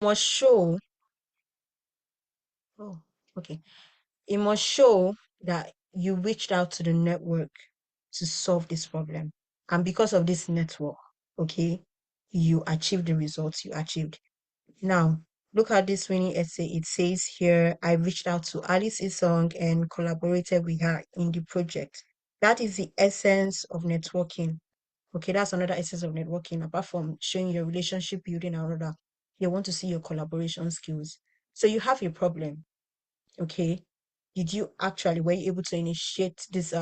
must show, oh, okay. It must show that you reached out to the network to solve this problem. And because of this network, okay, you achieved the results you achieved. Now, look at this winning essay. It says here, I reached out to Alice Isong and collaborated with her in the project. That is the essence of networking. Okay, that's another essence of networking. Apart from showing your relationship building and all that, they want to see your collaboration skills. So you have a problem. Okay. Did you actually were you able to initiate this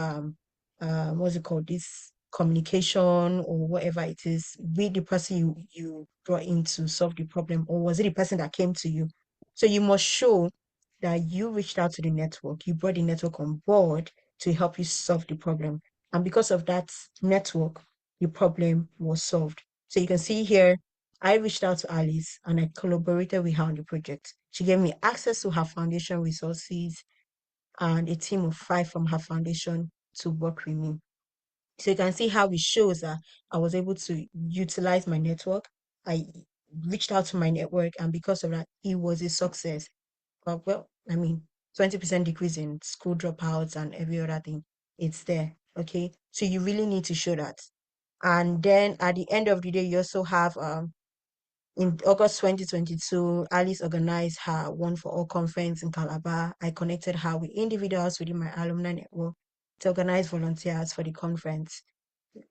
what's it called, this communication or whatever it is with the person you brought in to solve the problem, or was it the person that came to you? So you must show that you reached out to the network, you brought the network on board to help you solve the problem. And because of that network, the problem was solved. So you can see here, I reached out to Alice and I collaborated with her on the project. She gave me access to her foundation resources and a team of 5 from her foundation to work with me. So you can see how it shows that I was able to utilize my network. I reached out to my network, and because of that, it was a success. But well, I mean, 20% decrease in school dropouts and every other thing. It's there. Okay. So you really need to show that. And then at the end of the day, you also have in August 2022, Alice organized her One for All conference in Calabar. I connected her with individuals within my alumni network to organize volunteers for the conference,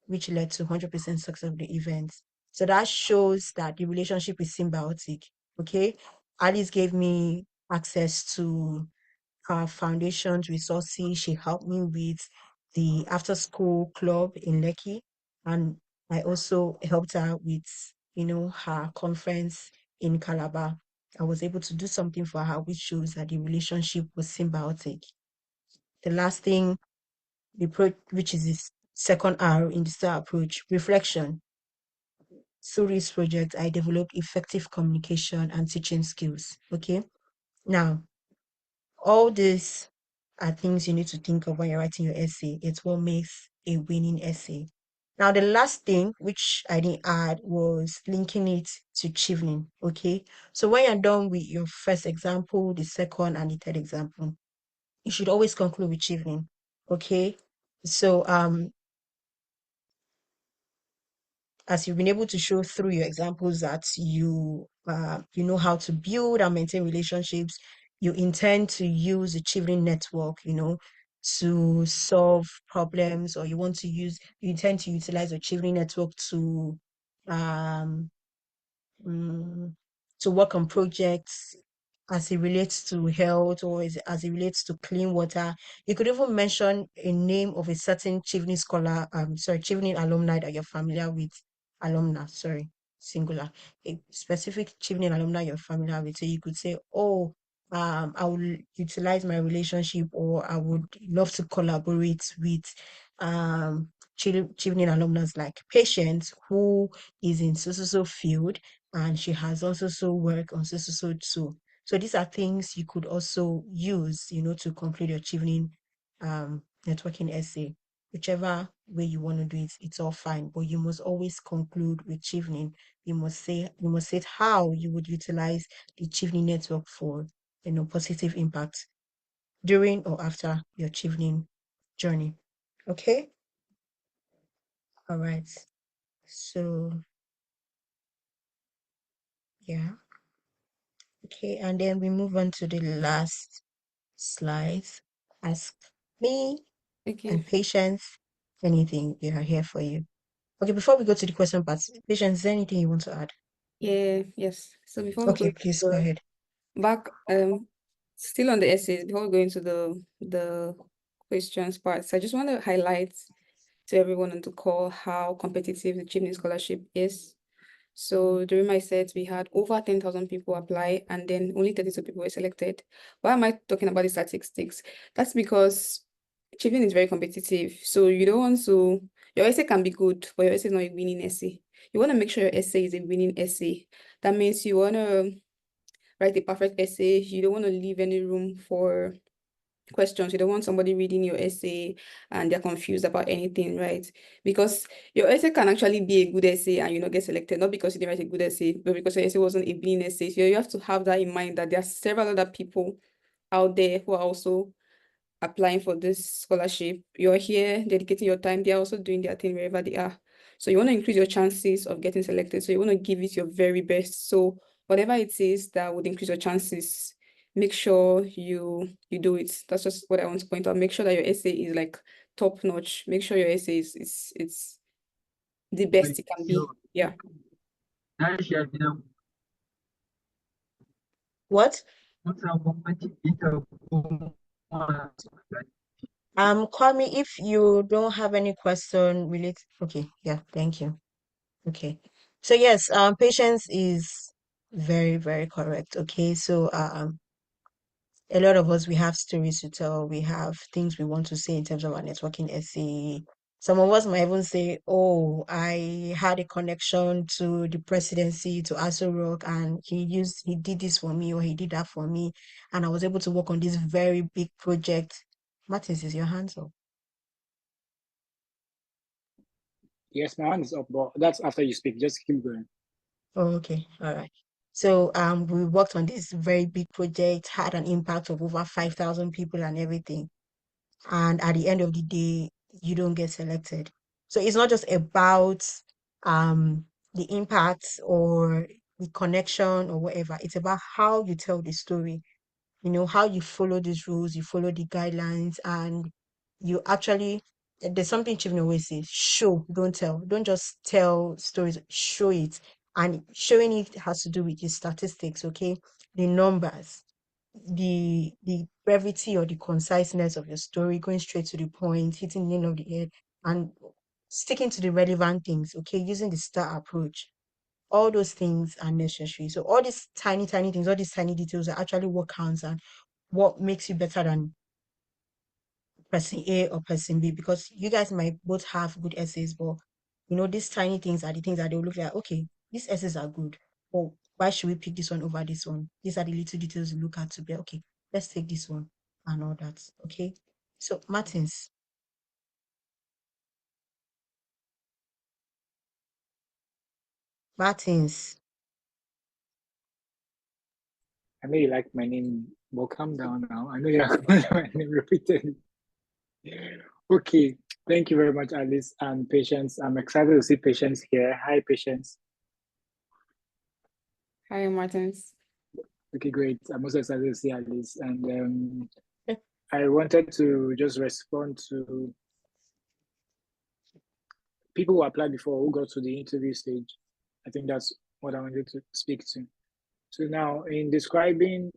which led to 100% success of the event. So that shows that the relationship is symbiotic. Okay. Alice gave me access to her foundation's resources. She helped me with the after school club in Lekki. And I also helped her with, her conference in Calabar. I was able to do something for her, which shows that the relationship was symbiotic. The last thing, which is the second R in the STAR approach, reflection. Through this project, I developed effective communication and teaching skills. Okay. Now, all these are things you need to think of when you're writing your essay. It's what makes a winning essay. Now, the last thing which I didn't add was linking it to achieving. Okay. So when you're done with your first example, the second and the third example, you should always conclude with achieving. Okay. So as you've been able to show through your examples that you know how to build and maintain relationships, you intend to use the children network, to solve problems, or you intend to utilize your children network um mm, to work on projects as it relates to health, or as it relates to clean water. You could even mention a name of a certain Chevening scholar, Chevening alumni that you're familiar with, alumna, sorry, singular, a specific Chevening alumni you're familiar with. So you could say, oh, I will utilize my relationship, or I would love to collaborate with Chevening alumnus like Patience, who is in so field, and she has also worked on so too. So these are things you could also use, to complete your achieving networking essay. Whichever way you want to do it, it's all fine. But you must always conclude with achieving. You must say how you would utilize the achieving network for positive impact during or after your achieving journey. Okay? All right. So yeah. Okay, and then we move on to the last slides. Ask me Okay. and Patience anything. We are here for you. Okay, before we go to the question part, Patience, is there anything you want to add? Yeah, yes. So before we go Okay, to please go the ahead. back, still on the essays, before we go into the questions parts, I just want to highlight to everyone on the call how competitive the Chimney Scholarship is. So during my set, we had over 10,000 people apply, and then only 32 people were selected. Why am I talking about the statistics? That's because achieving is very competitive. So you don't want to, your essay can be good, but your essay is not a winning essay. You want to make sure your essay is a winning essay. That means you want to write a perfect essay. You don't want to leave any room for questions. You don't want somebody reading your essay and they're confused about anything, right? Because your essay can actually be a good essay and you not get selected, not because you didn't write a good essay, but because your essay wasn't a brilliant essay. So you have to have that in mind, that there are several other people out there who are also applying for this scholarship. You're here dedicating your time. They're also doing their thing wherever they are. So you want to increase your chances of getting selected. So you want to give it your very best. So whatever it is that would increase your chances, make sure you do it. That's just what I want to point out. Make sure that your essay is like top notch. Make sure your essay is it's the best it can be. Yeah. What? Call me if you don't have any question related. Okay, yeah, thank you. Okay. So yes, patience is very, very correct. Okay. So a lot of us, we have stories to tell, we have things we want to say in terms of our networking essay. Some of us might even say, oh, I had a connection to the presidency, to Aso Rock, and he did this for me or he did that for me, and I was able to work on this very big project. Martins, is your hands up? Yes, my hand is up, but that's after you speak. Just keep going. Oh, okay. All right. So we worked on this very big project, had an impact of over 5,000 people and everything. And at the end of the day, you don't get selected. So it's not just about um the impact or the connection or whatever. It's about how you tell the story, how you follow these rules, you follow the guidelines, and you actually, there's something Chivney always says, show, don't tell. Don't just tell stories, show it. And showing it has to do with the statistics, okay? The numbers, the brevity or the conciseness of your story, going straight to the point, hitting the nail of the head, and sticking to the relevant things, okay? Using the STAR approach. All those things are necessary. So all these tiny, tiny things, all these tiny details are actually what counts and what makes you better than person A or person B, because you guys might both have good essays, but these tiny things are the things that they will look like, okay, these essays are good. But why should we pick this one over this one? These are the little details you look at to be okay, let's take this one and all that. Okay. So Martins, Martins. I know you like my name, but calm down now. I know you like my name repeatedly. Okay, thank you very much, Alice and Patience. I'm excited to see Patience here. Hi, Patience. Hi, Martins. Okay, great. I'm also excited to see Alice. And I wanted to just respond to people who applied before who got to the interview stage. I think that's what I wanted to speak to. So now, in describing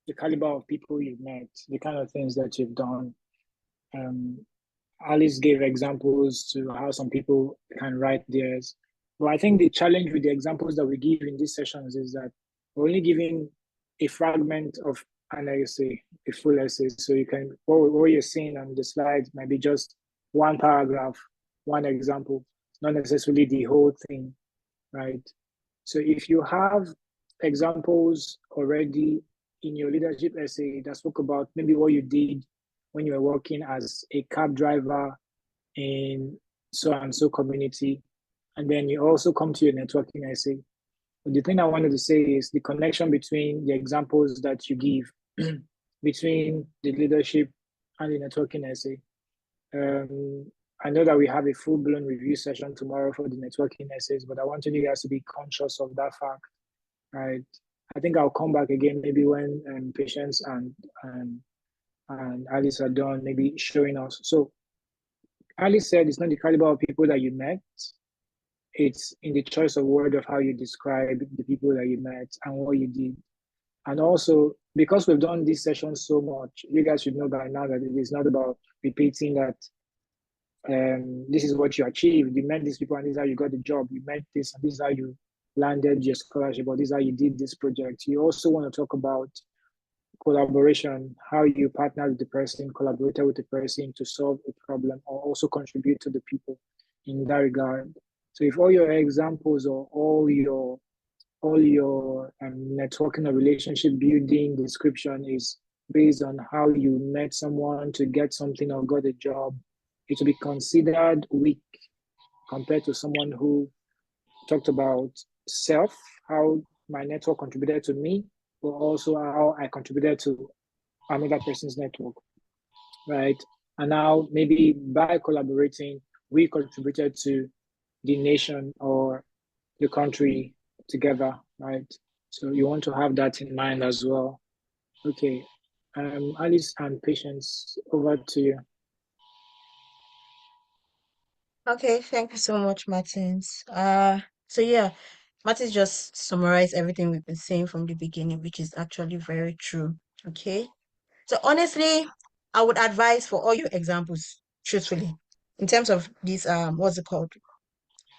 the caliber of people you've met, the kind of things that you've done, um, Alice gave examples to how some people can write theirs. But I think the challenge with the examples that we give in these sessions is that we're only giving a fragment of an essay, a full essay. So you can, what you're seeing on the slide might be just one paragraph, one example, not necessarily the whole thing, right? So if you have examples already in your leadership essay that spoke about maybe what you did when you were working as a cab driver in so and so community, and then you also come to your networking essay. But the thing I wanted to say is the connection between the examples that you give between the leadership and the networking essay. I know that we have a full-blown review session tomorrow for the networking essays, but I want you guys to be conscious of that fact, right? I think I'll come back again maybe when Patience and Alice are done, maybe showing us. So Alice said it's not the caliber of people that you met, it's in the choice of word of how you describe the people that you met and what you did. And also, because we've done this session so much, you guys should know by now that it is not about repeating that this is what you achieved. You met these people and this is how you got the job. You met this and this is how you landed your scholarship, or this is how you did this project. You also want to talk about collaboration, how you partner with the person, collaborated with the person to solve a problem, or also contribute to the people in that regard. So if all your examples or all your networking or relationship building description is based on how you met someone to get something or got a job, it will be considered weak compared to someone who talked about self, how my network contributed to me, but also how I contributed to another person's network, right? And now maybe by collaborating, we contributed to the nation or the country together, right? So you want to have that in mind as well. Okay. Alice and Patience, over to you. Okay, thank you so much, Martins. So yeah, Martins just summarized everything we've been saying from the beginning, which is actually very true. Okay. So honestly, I would advise for all your examples, truthfully, in terms of this what's it called?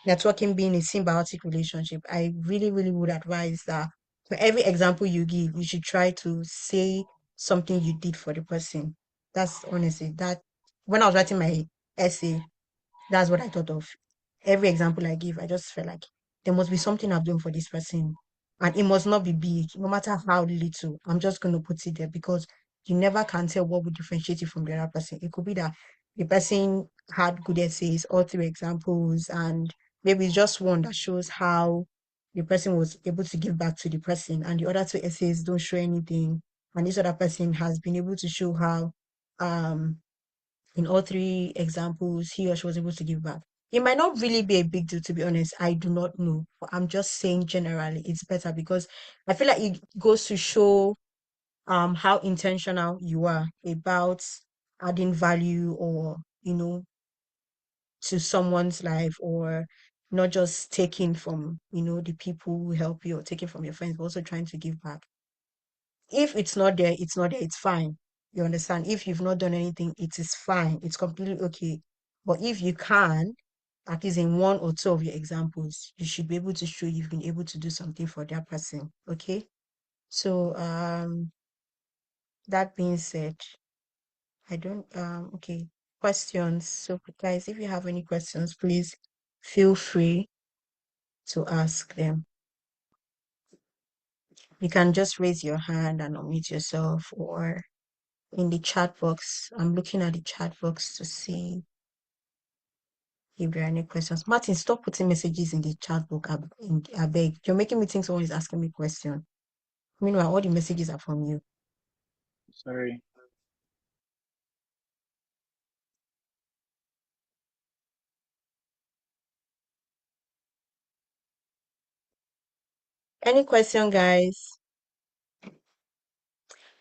Networking being a symbiotic relationship, I really, really would advise that for every example you give, you should try to say something you did for the person. That's honestly that when I was writing my essay, that's what I thought of. Every example I give, I just felt like there must be something I've done for this person. And it must not be big, no matter how little. I'm just going to put it there because you never can tell what would differentiate you from the other person. It could be that the person had good essays, all three examples, and maybe it's just one that shows how the person was able to give back to the person, and the other two essays don't show anything. And this other person has been able to show how um in all three examples, he or she was able to give back. It might not really be a big deal, to be honest. I do not know. But I'm just saying generally, it's better because I feel like it goes to show how intentional you are about adding value or, to someone's life or not just taking from, the people who help you or taking from your friends, but also trying to give back. If it's not there, it's not there, it's fine. You understand? If you've not done anything, it is fine. It's completely okay. But if you can, at least in one or two of your examples, you should be able to show you've been able to do something for that person. Okay. So that being said, I don't okay. Questions. So guys, if you have any questions, please feel free to ask them. You can just raise your hand and unmute yourself or in the chat box. I'm looking at the chat box to see if there are any questions. Martin, stop putting messages in the chat box. I beg. You're making me think someone is asking me a question. Meanwhile, all the messages are from you. Sorry. Any question, guys?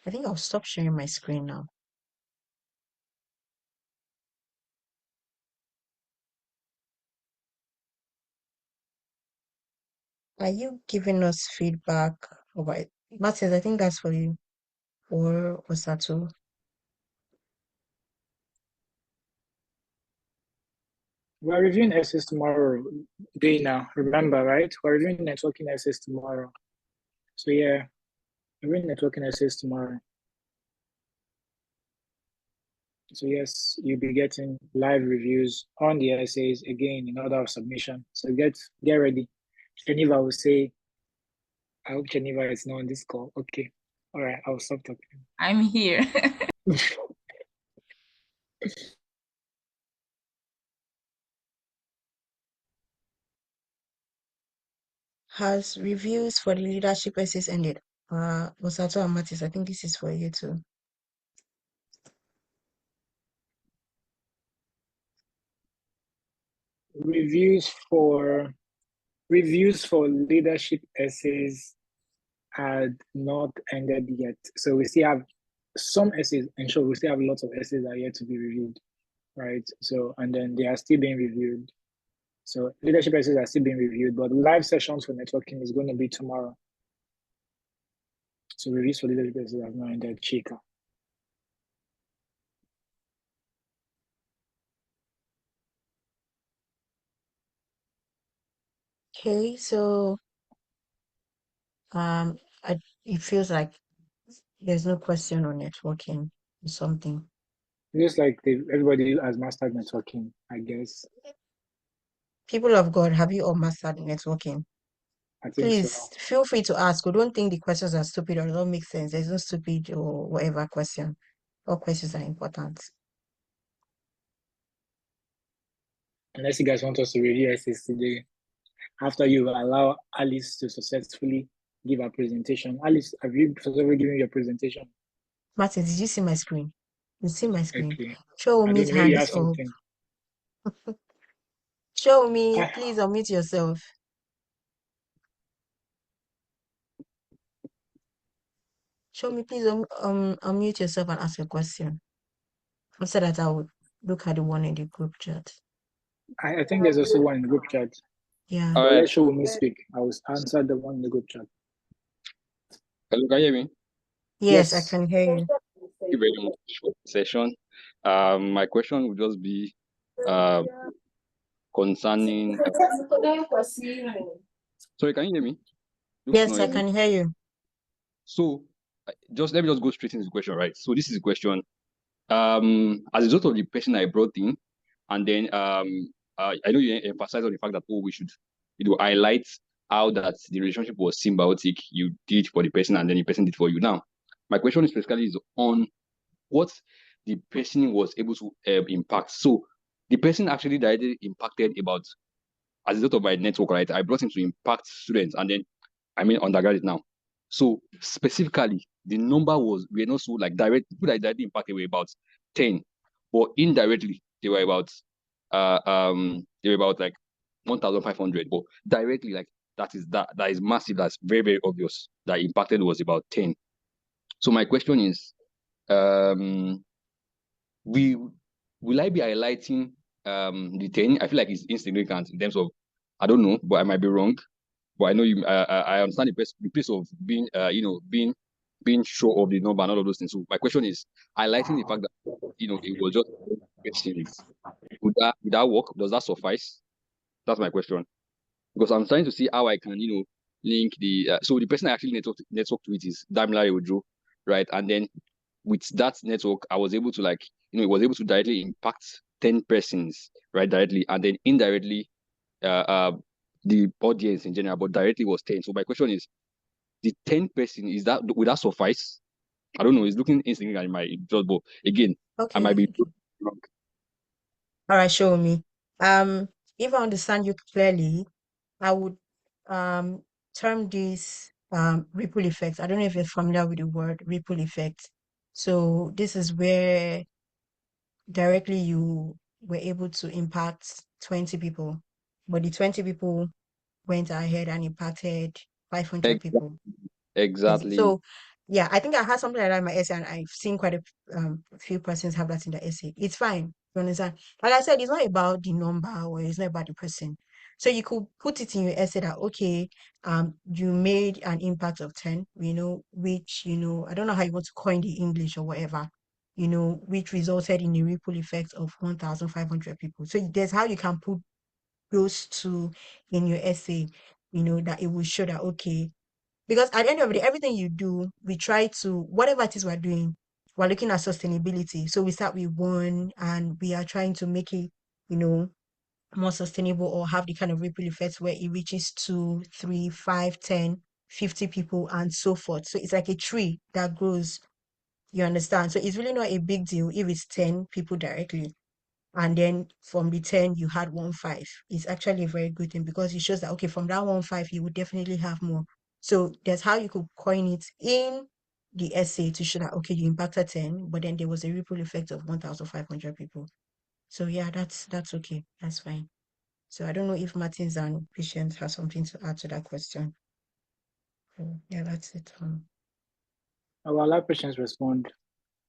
I think I'll stop sharing my screen now. Are you giving us feedback about Martin? I think that's for you. Or was that all? We're reviewing essays tomorrow, day now. Remember, right? We're reviewing networking essays tomorrow. So yeah, we're reviewing networking essays tomorrow. So yes, you'll be getting live reviews on the essays again in order of submission. So get ready. Geneva will say, I hope Geneva is not on this call. Okay. All right, I'll stop talking. I'm here. Has reviews for the leadership essays ended? Osato and Matis, I think this is for you too. Reviews for leadership essays had not ended yet. So we still have some essays, and sure, we still have lots of essays that are yet to be reviewed, right? So, and then they are still being reviewed. So leadership essays are still being reviewed, but live sessions for networking is going to be tomorrow. So reviews for leadership essays have not ended, Chika. Okay, so it feels like there's no question on networking or something. Just like everybody has mastered networking, I guess. People of God, have you all mastered networking? I think so. Please feel free to ask. We don't think the questions are stupid or don't make sense. There's no stupid or whatever question. All questions are important. Unless you guys want us to review essays today, after you allow Alice to successfully give her presentation. Alice, have you successfully given your presentation? Martin, did you see my screen? You see my screen? Okay. Show I me don't know, maybe you hand have is up. something. Show me, Ah, please unmute yourself. Show me, please unmute yourself and ask a question. So that I would look at the one in the group chat. I think there's also one in the group chat. Yeah. But All right. let's show me speak. I will answer the one in the group chat. Hello, can you hear me? Yes, I Yes. can hear you. Thank you very much for the session. My question would just be concerning. Sorry, can you hear me? Looks Yes, not I hear me. can hear you. So, just let me just go straight into the question, right? So, this is the question. As a result of the person I brought in, and then I know you emphasize on the fact that we should, highlight how that the relationship was symbiotic. You did for the person, and then the person did for you. Now, my question is basically is on what the person was able to impact. So the person actually directly impacted about, as a result of my network, right? I brought him to impact students, and then undergraduate now. So specifically, the number we're not so like direct people that directly impacted were about 10, but indirectly they were about like 1,500. But directly, like that is massive. That's very, very obvious. That impacted was about 10. So my question is, will I be highlighting the 10? I feel like it's insignificant in terms of, I don't know, but I might be wrong. But I know you. I understand the place of being being sure of the number and all of those things. So my question is highlighting the fact that it was just questions. Would that work? Does that suffice? That's my question, because I'm trying to see how I can link the so the person I actually network with is Damilare Ojo, right? And then with that network, I was able to it was able to directly impact 10 persons, right? Directly, and then indirectly, the audience in general, but directly was 10. So my question is, the 10 person, would that suffice? I don't know. It's looking insignificant in my just, but again, I might be wrong. All right, show me. If I understand you clearly, I would term this ripple effect. I don't know if you're familiar with the word ripple effect. So this is where directly you were able to impact 20 people, but the 20 people went ahead and impacted 500 people. Exactly. So, yeah, I think I had something like that in my essay, and I've seen quite a few persons have that in the essay. It's fine. You understand? Like I said, it's not about the number or it's not about the person. So you could put it in your essay that okay, you made an impact of 10, which, I don't know how you want to coin the English or whatever, which resulted in a ripple effect of 1,500 people. So there's how you can put those two in your essay, that it will show that okay, because at the end of the day, everything you do, we try to, whatever it is we're doing, we're looking at sustainability. So we start with one and we are trying to make it, more sustainable or have the kind of ripple effects where it reaches 2, 3, 5, 10, 50 people and so forth. So it's like a tree that grows, you understand? So it's really not a big deal if it's 10 people directly. And then from the 10, you had 1.5. It's actually a very good thing because it shows that, okay, from that 1.5, you would definitely have more. So that's how you could coin it in the essay to show that, okay, you impacted 10, but then there was a ripple effect of 1,500 people. So yeah, that's okay. That's fine. So I don't know if Martins and Patience has something to add to that question. Yeah, that's it. I will allow Patience respond.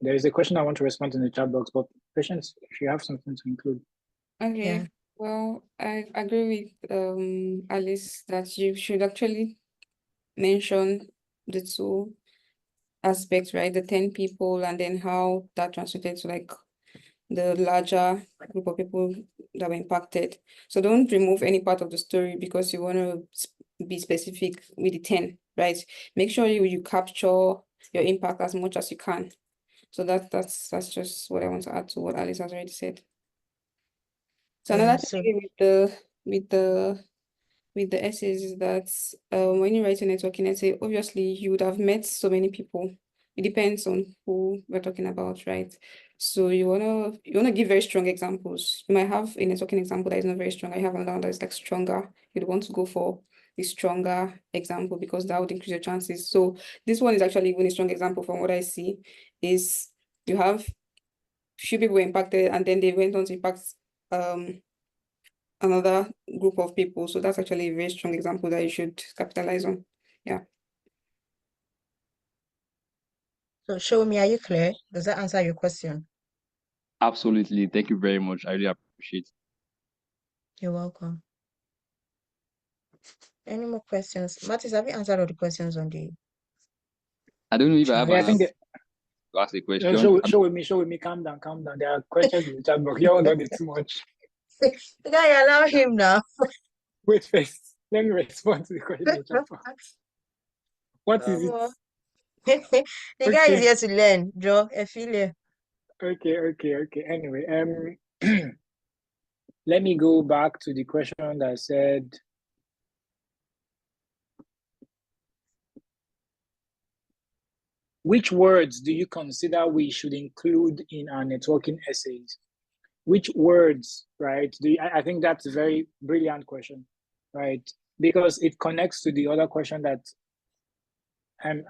There is a question I want to respond in the chat box, but Patience, if you have something to include. Okay. Yeah. Well, I agree with Alice that you should actually mention the two aspects, right? The 10 people and then how that translated to like the larger group of people that were impacted. So don't remove any part of the story because you want to be specific with the 10, right? Make sure you capture your impact as much as you can. So that's just what I want to add to what Alice has already said. So Yeah, another so thing with with the essays is that when you write a networking essay, obviously you would have met so many people. It depends on who we're talking about, right? So you wanna give very strong examples. You might have a networking example that is not very strong. I have another that is like stronger. You'd want to go for the stronger example because that would increase your chances. So this one is actually even a strong example from what I see is you have few people were impacted and then they went on to impact another group of people. So that's actually a very strong example that you should capitalize on. Yeah. So show me, are you clear? Does that answer your question? Absolutely. Thank you very much. I really appreciate it. You're welcome. Any more questions? Mattis, have you answered all the questions on the... I don't know if I have Yeah, I think to ask a question. show with me. Calm down. There are questions in the chat box. You all done it too much. You gotta allow him now. Wait first. Let me respond to the question in the chat box. What is it? The guy is Okay. here to learn, Joe. Efile. Okay. Anyway, let me go back to the question that said, which words do you consider we should include in our networking essays? Which words, right? I think that's a very brilliant question, right? Because it connects to the other question that,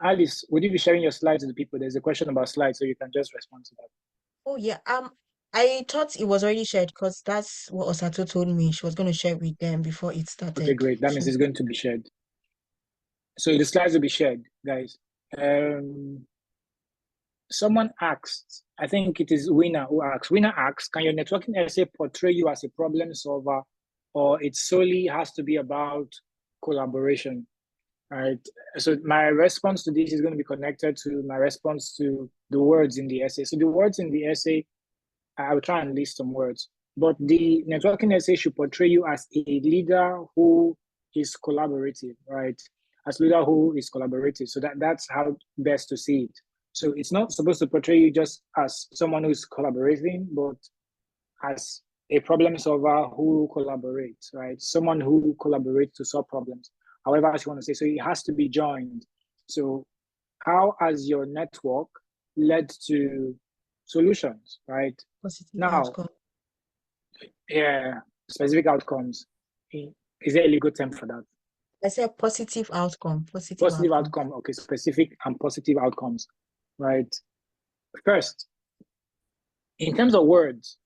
Alice, would you be sharing your slides with the people? There's a question about slides, so you can just respond to that. Oh yeah. I thought it was already shared because that's what Osato told me. She was going to share with them before it started. Okay, great. That means it's going to be shared. So the slides will be shared, guys. Someone asked, I think it is Winner who asks. Winner asks, can your networking essay portray you as a problem solver, or it solely has to be about collaboration? Right. So my response to this is going to be connected to my response to the words in the essay. So the words in the essay, I will try and list some words, but the networking essay should portray you as a leader who is collaborative, right? As a leader who is collaborative. So that's how best to see it. So it's not supposed to portray you just as someone who's collaborating, but as a problem solver who collaborates, right? Someone who collaborates to solve problems. However, as you want to say, so it has to be joined. So how has your network led to solutions, right? Positive Now, outcome. yeah, specific outcomes. Is there a legal term for that? I said positive outcome. Positive outcome. Okay, specific and positive outcomes, right? First, in terms of words,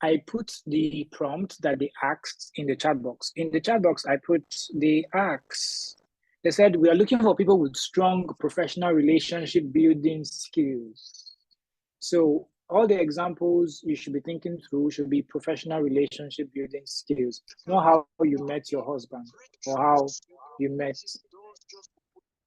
I put the prompt that they asked in the chat box. In the chat box, I put the ask. They said, we are looking for people with strong professional relationship building skills. So all the examples you should be thinking through should be professional relationship building skills, not how you met your husband or how you met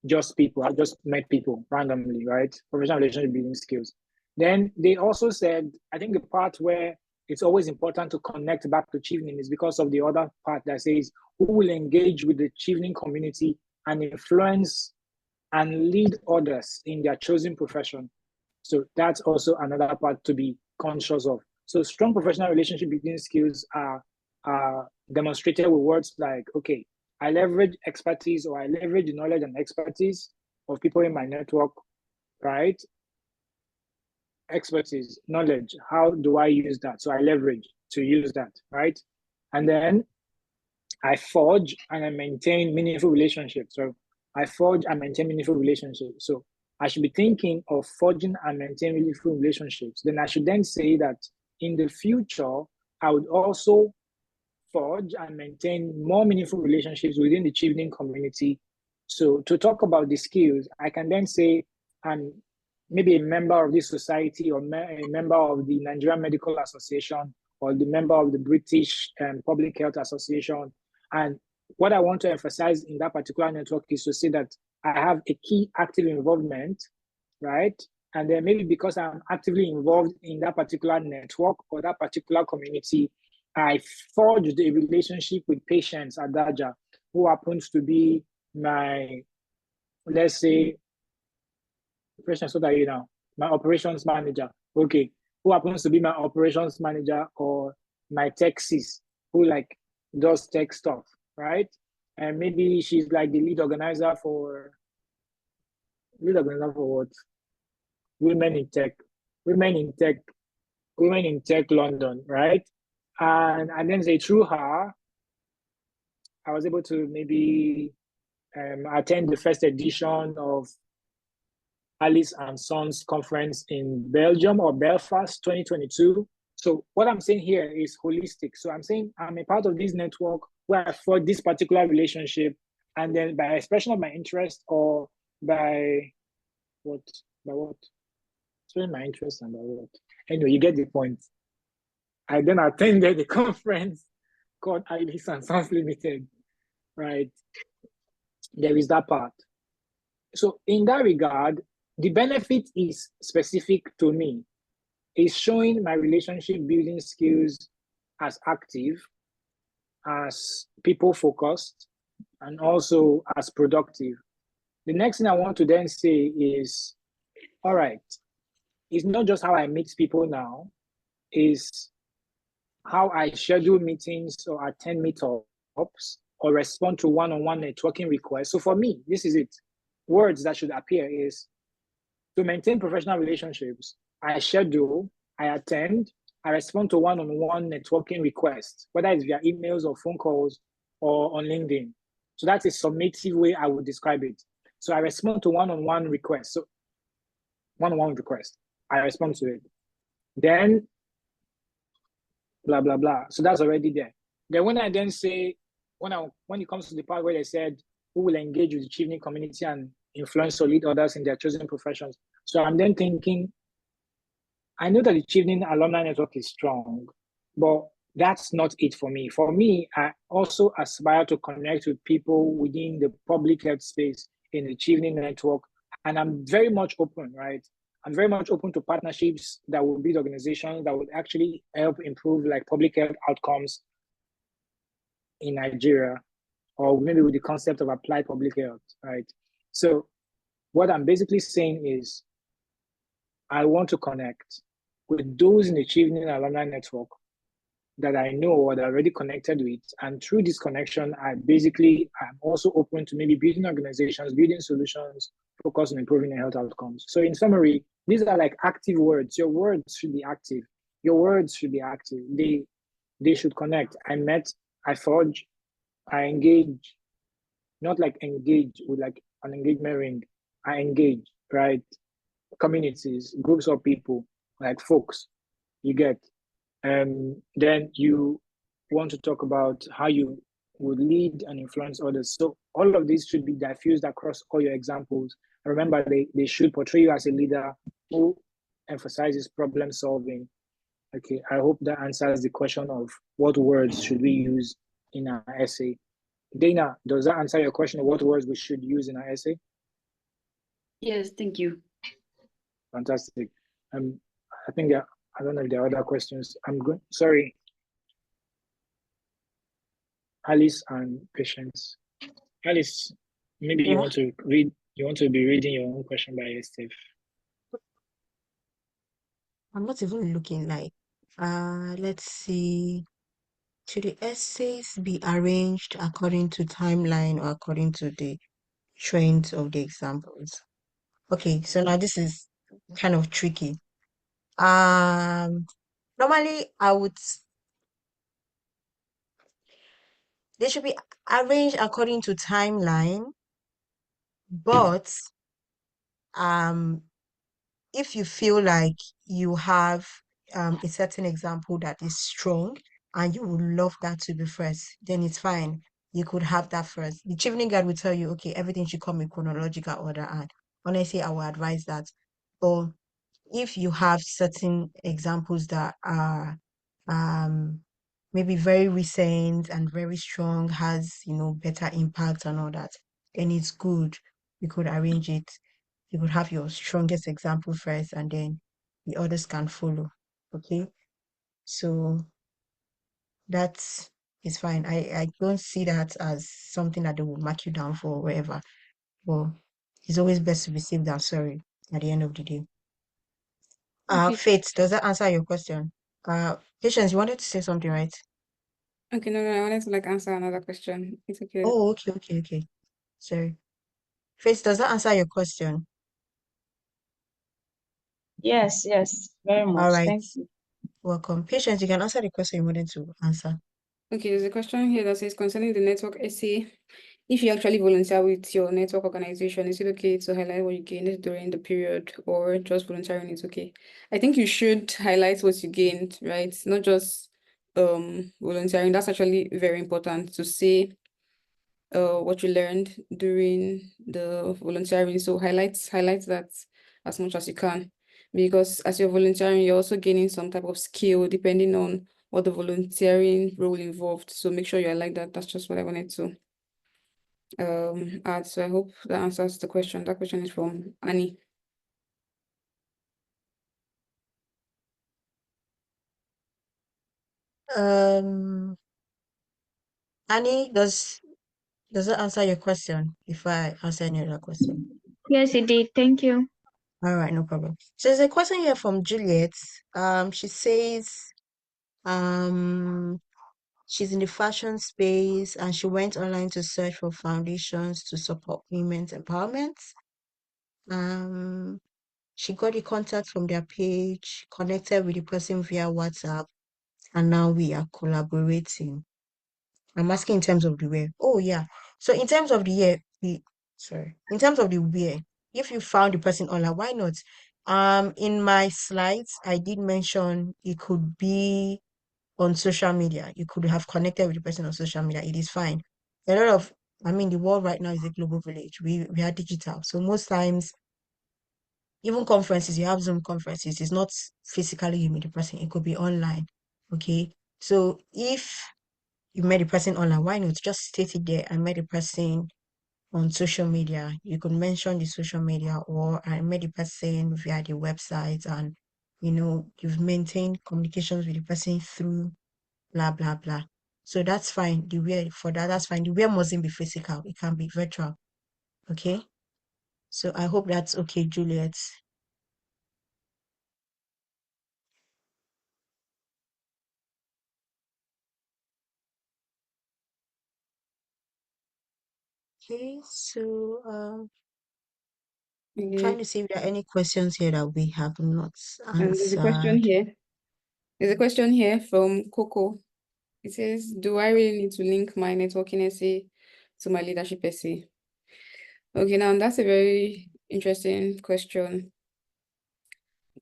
just people. I just met people randomly, right? Professional relationship building skills. Then they also said, I think the part where it's always important to connect back to Chevening is because of the other part that says who will engage with the Chevening community and influence and lead others in their chosen profession. So that's also another part to be conscious of. So strong professional relationship building skills are demonstrated with words like, okay, I leverage expertise or I leverage the knowledge and expertise of people in my network, right? Expertise, knowledge, how do I use that? So I leverage to use that, right? And then I forge and I maintain meaningful relationships. So I forge and maintain meaningful relationships. So I should be thinking of forging and maintaining meaningful relationships. Then I should then say that in the future, I would also forge and maintain more meaningful relationships within the Chevening community. So to talk about the skills, I can then say I'm maybe a member of this society or a member of the Nigerian Medical Association or the member of the British Public Health Association. And what I want to emphasize in that particular network is to say that I have a key active involvement, right? And then maybe because I'm actively involved in that particular network or that particular community, I forged a relationship with Patience Adaja, who happens to be my, let's say, Patience, what are you now? My operations manager. Okay, who happens to be my operations manager or my tech sis, who like does tech stuff, right? and maybe she's like the lead organizer for what? Women in tech, women in tech, women in tech London, right? And then say through her, I was able to maybe attend the first edition of Alice and Sons conference in Belgium or Belfast 2022. So what I'm saying here is holistic. So I'm saying I'm a part of this network where I forge this particular relationship, and then by expression of my interest or by what? By what? Showing my interest and by what? Anyway, you get the point. I then attended the conference called Alice and Sons Limited, right? There is that part. So in that regard, the benefit is specific to me. It's showing my relationship building skills as active, as people focused, and also as productive. The next thing I want to then say is, all right, it's not just how I meet people now, is how I schedule meetings or attend meetups or respond to one-on-one networking requests. So for me, this is it. Words that should appear is to maintain professional relationships. I schedule, I attend, I respond to one-on-one networking requests, whether it's via emails or phone calls or on LinkedIn. So that's a summative way I would describe it. So I respond to one-on-one requests. So one-on-one request, I respond to it. Then blah blah blah. So that's already there. Then when I then say when it comes to the part where they said who will engage with the achieving community and influence or lead others in their chosen professions. So I'm then thinking, I know that the achieving alumni network is strong, but that's not it for me. For me, I also aspire to connect with people within the public health space in the achieving network, and I'm very much open, right? I'm very much open to partnerships that will build organizations that would actually help improve like public health outcomes in Nigeria, or maybe with the concept of applied public health, right? So what I'm basically saying is I want to connect with those in the Achieving Alumni Network that I know or that are already connected with. And through this connection, I'm also open to maybe building organizations, building solutions, focus on improving the health outcomes. So in summary, these are like active words. Your words should be active. Your words should be active. They should connect. I forge, I engage, not like engage with like an engagement ring. I engage, right? Communities, groups of people, like folks, you get. Then you want to talk about how you would lead and influence others. So all of these should be diffused across all your examples. Remember, they should portray you as a leader who emphasizes problem solving. Okay, I hope that answers the question of what words should we use in our essay. Dana, does that answer your question of what words we should use in our essay? Yes, thank you. Fantastic. I think I don't know if there are other questions. I'm good. Sorry. Alice and Patience. Alice, maybe you want to read, you want to be reading your own question by yourself. I'm not even looking like, let's see. Should the essays be arranged according to timeline or according to the trends of the examples? Okay, so now this is kind of tricky. Normally they should be arranged according to timeline, but if you feel like you have a certain example that is strong and you would love that to be first, then it's fine. You could have that first. The evening guide will tell you, okay, everything should come in chronological order. And honestly, I will advise that. But if you have certain examples that are um maybe very recent and very strong, has better impact and all that, then it's good. You could arrange it. You could have your strongest example first and then the others can follow. Okay, so that is fine. I don't see that as something that they will mark you down for or whatever. But it's always best to be safe than sorry at the end of the day. Okay. Faith, does that answer your question? Patience, you wanted to say something, right? Okay, no, I wanted to like answer another question. It's okay. Oh, okay. Sorry. Faith, does that answer your question? Yes, very All much. right. Thank you. Welcome. Patience, you can answer the question you wanted to answer. Okay, there's a question here that says concerning the network essay, if you actually volunteer with your network organization, is it okay to highlight what you gained during the period, or just volunteering is okay? I think you should highlight what you gained, right? Not just volunteering. That's actually very important to say what you learned during the volunteering. So highlight that as much as you can, because as you're volunteering, you're also gaining some type of skill depending on what the volunteering role involved. So make sure you highlight that. That's just what I wanted to add. So I hope that answers the question. That question is from Annie. Annie, does that answer your question? If I answer any other question. Yes, it did. Thank you. All right, no problem. So there's a question here from Juliet. She says, she's in the fashion space and she went online to search for foundations to support women's empowerment. She got a contact from their page, connected with the person via WhatsApp, and now we are collaborating. I'm asking in terms of the wear. Oh yeah. So in terms of the year, in terms of the wear, if you found the person online, why not? In my slides, I did mention it could be on social media. You could have connected with the person on social media. It is fine. A lot of, I mean, the world right now is a global village. We are digital. So most times, even conferences, you have Zoom conferences, it's not physically you meet the person, it could be online. Okay. So if you met the person online, why not just state it there? I met the person on social media. You could mention the social media, or I met the person via the website, and you've maintained communications with the person through blah blah blah. So that's fine. The way for that, that's fine. The way mustn't be physical, it can be virtual. Okay. So I hope that's okay, Juliet. Okay, so trying to see if there are any questions here that we have not And there's a question answered. here. There's a question here from Coco. It says, do I really need to link my networking essay to my leadership essay? Okay, now that's a very interesting question.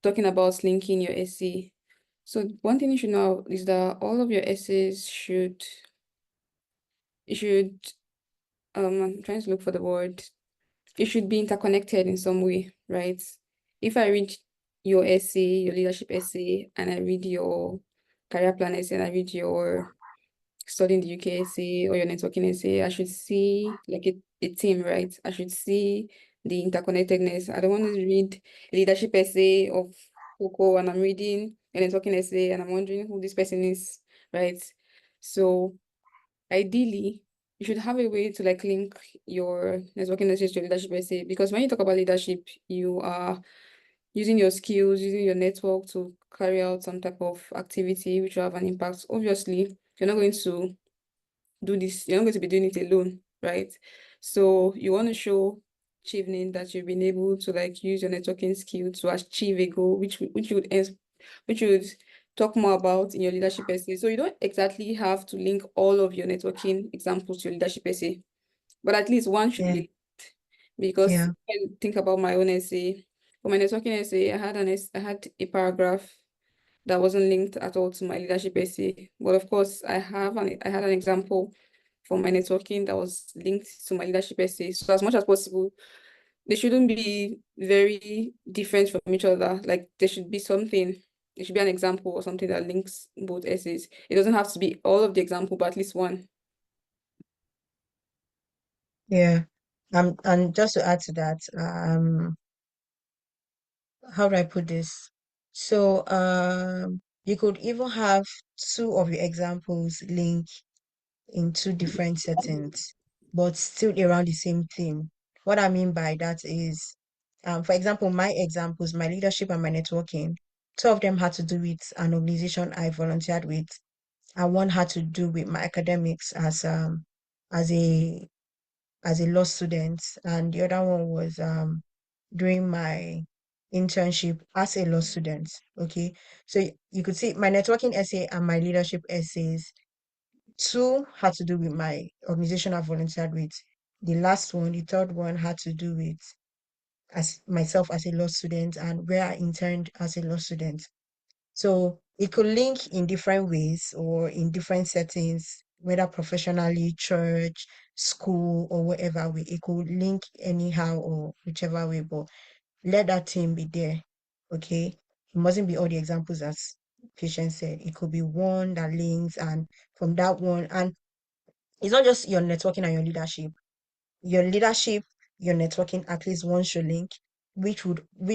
Talking about linking your essay. So one thing you should know is that all of your essays I'm trying to look for the word. It should be interconnected in some way, right? If I read your essay, your leadership essay, and I read your career plan essay, and I read your studying the UK essay or your networking essay, I should see like a team, right? I should see the interconnectedness. I don't want to read a leadership essay of Coco and I'm reading a networking essay and I'm wondering who this person is, right? So ideally, you should have a way to like link your networking essay to your leadership essay, because when you talk about leadership, you are using your skills, using your network to carry out some type of activity which will have an impact. Obviously, you're not going to do this, you're not going to be doing it alone, right? So you want to show Chiefning that you've been able to like use your networking skill to achieve a goal, which you would talk more about in your leadership essay. So you don't exactly have to link all of your networking examples to your leadership essay, but at least one should Yeah, be, because yeah, if I think about my own essay, for my networking essay, I had a paragraph that wasn't linked at all to my leadership essay. But of course, I had an example for my networking that was linked to my leadership essay. So as much as possible, they shouldn't be very different from each other. Like there should be something, there should be an example or something that links both essays. It doesn't have to be all of the example, but at least one. yeah. And just to add to that, how do I put this? So, you could even have two of your examples link in two different settings, but still around the same theme. What I mean by that is, for example, my examples, my leadership and my networking, two of them had to do with an organization I volunteered with. and one had to do with my academics as a law student, and the other one was during my internship as a law student. Okay, so you could see my networking essay and my leadership essays. Two had to do with my organization I volunteered with. The last one, the third one, had to do with as myself as a law student and where I interned as a law student. So it could link in different ways or in different settings, whether professionally, church, school, or whatever way. It could link anyhow or whichever way, but let that thing be there. Okay. It mustn't be all the examples as Patience said. It could be one that links, and from that one, and it's not just your networking and your leadership, your networking, at least one should link, which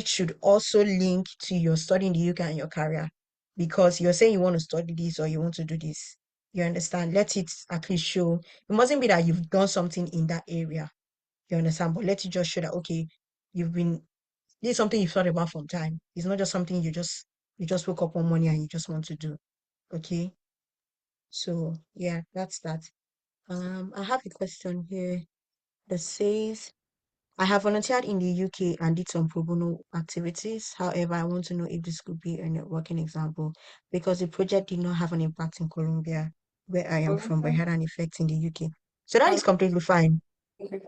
should also link to your study in the UK and your career. Because you're saying you want to study this or you want to do this. You understand? Let it at least show. It mustn't be that you've done something in that area. You understand? But let it just show that okay, you've been this is something you've thought about from time. It's not just something you just woke up one morning and you just want to do. Okay. So yeah, that's that. I have a question here that says I have volunteered in the UK and did some pro bono activities. However, I want to know if this could be a networking example because the project did not have an impact in Colombia, where I am from, but it had an effect in the UK. So that is completely fine. Okay.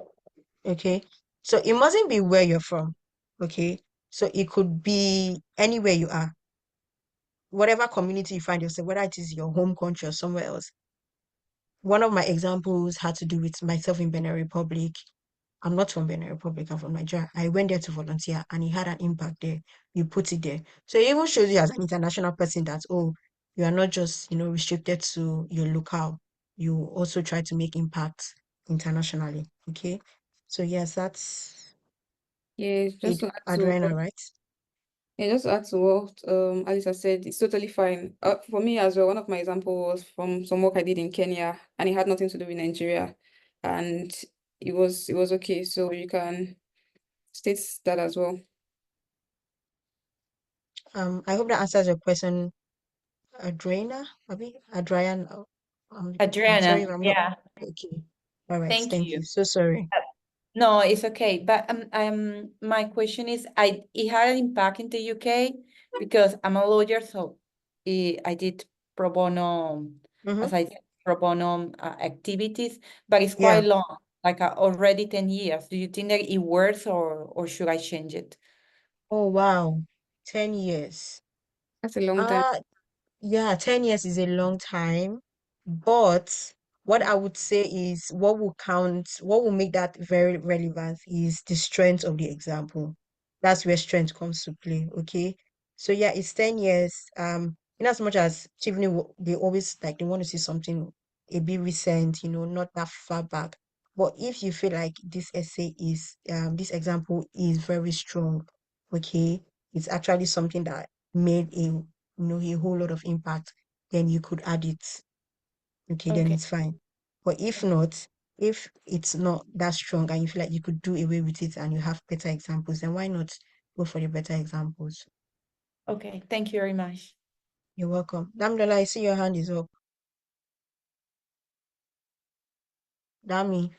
Okay. So it mustn't be where you're from. Okay. So it could be anywhere you are, whatever community you find yourself, whether it is your home country or somewhere else. One of my examples had to do with myself in Benin Republic. I'm not from Benin Republic, I'm from Nigeria. I went there to volunteer and it had an impact there. You put it there. So it even shows you as an international person that, oh, you are not just, restricted to your local. You also try to make impact internationally. Okay. So yes, that's Yeah, just it, to add to Adriana, right? yeah, just to add to what Alice has said, it's totally fine. For me as well, one of my example was from some work I did in Kenya, and it had nothing to do with Nigeria, and it was okay. So you can state that as well. I hope that answers your question, Adriana, maybe Adriana. I'm sorry if Adriana, I'm not yeah, okay. All right, thank thank you. you. So sorry. No, it's okay. But my question is, it had an impact in the UK because I'm a lawyer, so I did pro bono, Mm-hmm. as I said, pro bono activities, but it's Yeah. quite long, like already 10 years. Do you think that it works or should I change it? Oh wow. 10 years. That's a long time. Uh yeah, 10 years is a long time, but what I would say is what will make that very relevant is the strength of the example. That's where strength comes to play, okay? So yeah, it's 10 years. In as much as Tiffany, they always like they want to see something a bit recent, not that far back. But if you feel like this example is very strong, okay, it's actually something that made a whole lot of impact, then you could add it. Okay, then Okay. it's fine. But if not, if it's not that strong and you feel like you could do away with it and you have better examples, then why not go for the better examples? Okay, thank you very much. You're welcome. Damdola, I see your hand is up. Dami.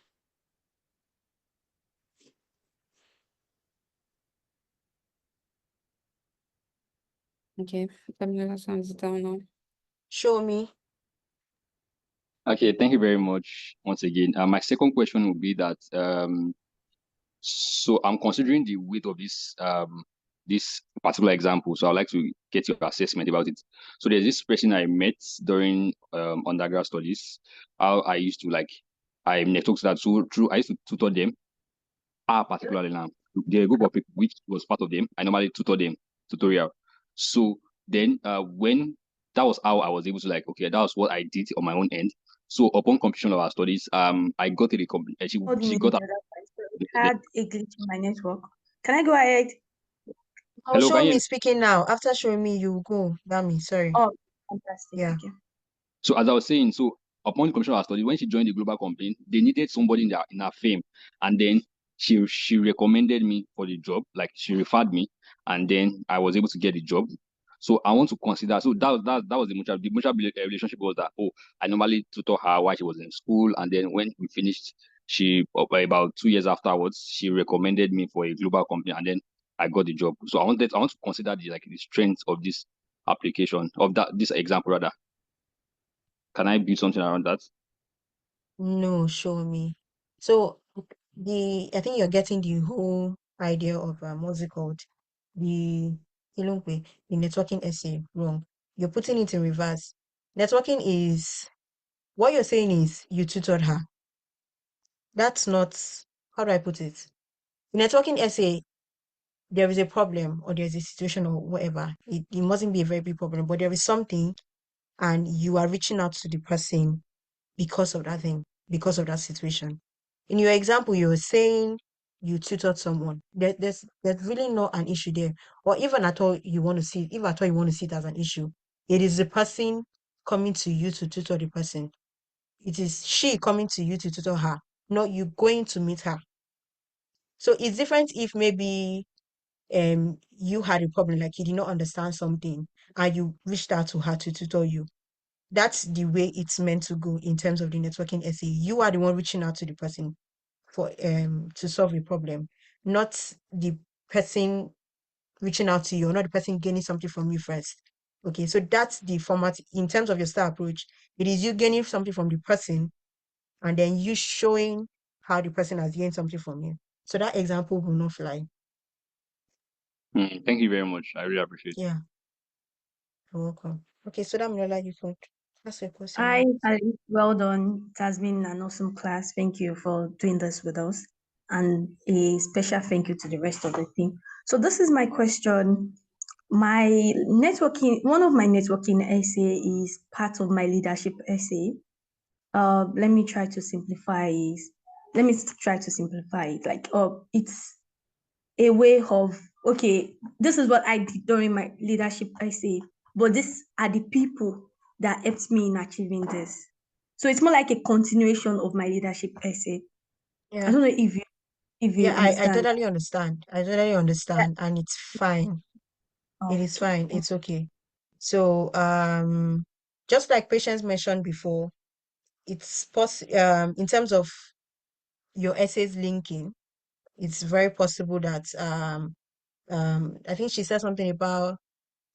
Okay, Damilola sounds down now. Show me. Okay, thank you very much once again. My second question would be that so I'm considering the weight of this particular example. So I'd like to get your assessment about it. So there's this person I met during undergrad studies. How I used to I networked that through I used to tutor them, particularly now. There are a group of people which was part of them. I normally tutor them tutorial. So then when that was how I was able to okay, that was what I did on my own end. So upon completion of our studies, I got a Hold she me got the a other side. So it had a glitch in my network. Can I go ahead? Oh, hello, show can you hear me me? speaking now. After showing me, you go. Dami, sorry. Oh, fantastic. Yeah. Okay. So as I was saying, so upon completion of our study, when she joined the global company, they needed somebody in her firm, and then she recommended me for the job. Like she referred me, and then I was able to get the job. So I want to consider. So that was the mutual relationship was that, oh, I normally tutor her while she was in school, and then when we finished, she about 2 years afterwards, she recommended me for a global company, and then I got the job. So I want to consider the strength of this application, of this example rather. Can I build something around that? No, show me. So I think you're getting the whole idea of what's it called? The Ilongwe, the networking essay wrong. You're putting it in reverse. Networking is what you're saying is you tutored her. That's not, how do I put it? The networking essay, there is a problem or there's a situation or whatever. It mustn't be a very big problem, but there is something and you are reaching out to the person because of that thing, because of that situation. In your example, you were saying you tutored someone. There's really not an issue there. Or even at all you want to see, if at all you want to see it as an issue, it is the person coming to you to tutor the person. It is she coming to you to tutor her, not you going to meet her. So it's different if maybe you had a problem, like you did not understand something and you reached out to her to tutor you. That's the way it's meant to go in terms of the networking essay. You are the one reaching out to the person for to solve a problem, not the person reaching out to you, or not the person gaining something from you first. Okay, so that's the format in terms of your style approach. It is you gaining something from the person and then you showing how the person has gained something from you. So that example will not fly. Thank you very much. I really appreciate it. Yeah, you're welcome. Okay, so that Minola, you could ask a question Hi, now. Alice. Well done. It has been an awesome class. Thank you for doing this with us. And a special thank you to the rest of the team. So this is my question. One of my networking essay is part of my leadership essay. Let me try to simplify it. Like, it's a way of, okay, this is what I did during my leadership essay, but these are the people that helped me in achieving this. So it's more like a continuation of my leadership essay. I Yeah, don't know if you yeah, I understand. totally understand. I totally understand, and it's fine. It is Okay. fine. It's okay. So, just like Patience mentioned before, it's in terms of your essays linking, it's very possible that I think she said something about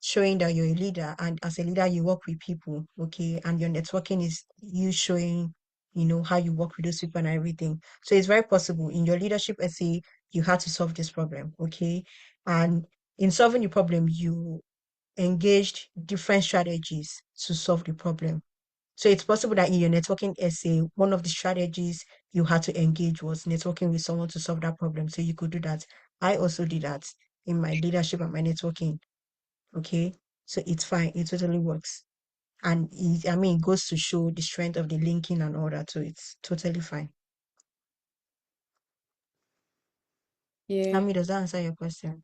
showing that you're a leader, and as a leader you work with people, okay, and your networking is you showing, how you work with those people and everything. So it's very possible in your leadership essay you had to solve this problem, okay, and in solving the problem you engaged different strategies to solve the problem. So it's possible that in your networking essay, one of the strategies you had to engage was networking with someone to solve that problem. So you could do that. I also did that in my leadership and my networking. Okay. So it's fine. It totally works. And it goes to show the strength of the linking and all that. So it's totally fine. Yeah. Amy, does that answer your question?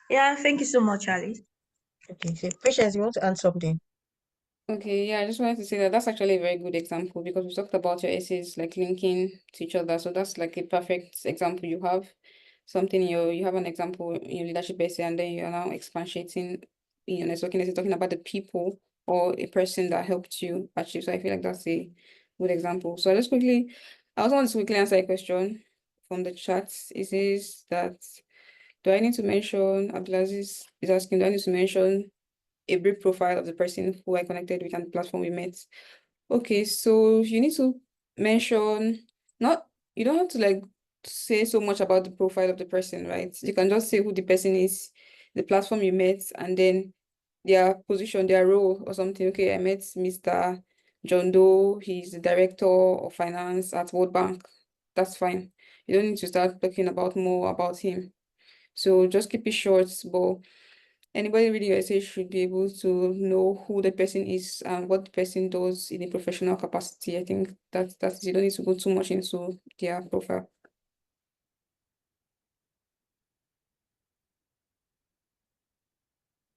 Yeah, thank you so much, Alice. Okay. So Patience, you want to add something? Okay, yeah, I just wanted to say that that's actually a very good example because we talked about your essays like linking to each other. So that's like a perfect example. You have something you have an example in your leadership essay, and then you're now expatiating in your networking essay, talking about the people or a person that helped you achieve. So I feel like that's a good example. So I also want to quickly answer a question from the chat. It says that do I need to mention, Abdulaziz is asking, do I need to mention a brief profile of the person who I connected with and the platform we met? Okay, so you need to mention, not, you don't have to like say so much about the profile of the person, right? You can just say who the person is, the platform you met, and then their position, their role or something. Okay, I met Mr. John Doe, he's the director of finance at World Bank. That's fine. You don't need to start talking about more about him. So just keep it short, but anybody reading your essay should be able to know who the person is and what the person does in a professional capacity. I think that's you don't need to go too much into their profile.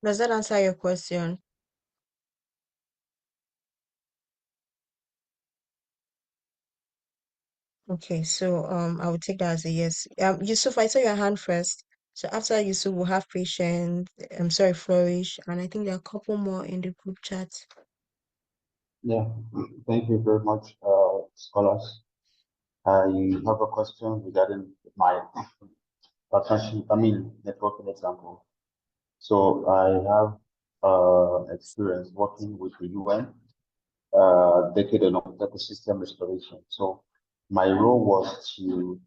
Does that answer your question? Okay, so I would take that as a yes. Yusuf, I saw your hand first. So after Yusuf, we'll have Patient, Flourish, and I think there are a couple more in the group chat. Yeah, thank you very much, scholars. I have a question regarding my partnership, networking example. So I have experience working with the UN, decade on ecosystem restoration. So my role was to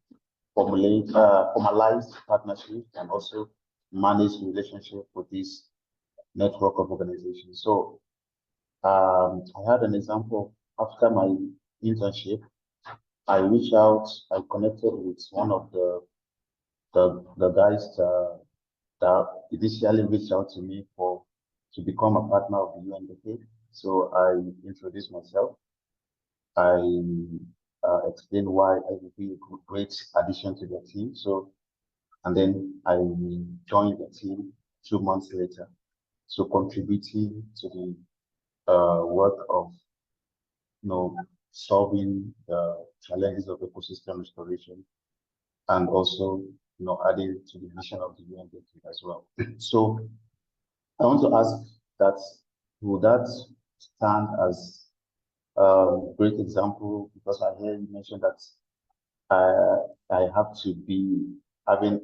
formalize partnership and also manage relationship with this network of organizations. So I had an example after my internship. I reached out, I connected with one of the guys that initially reached out to me to become a partner of the UNDP. So I introduced myself. I explained why I would be a great addition to the team. So, and then I joined the team 2 months later. So contributing to the work of solving the challenges of ecosystem restoration and also adding to the vision of the UNDP as well. So I want to ask that, would that stand as a great example? Because I hear you mention that I have to be having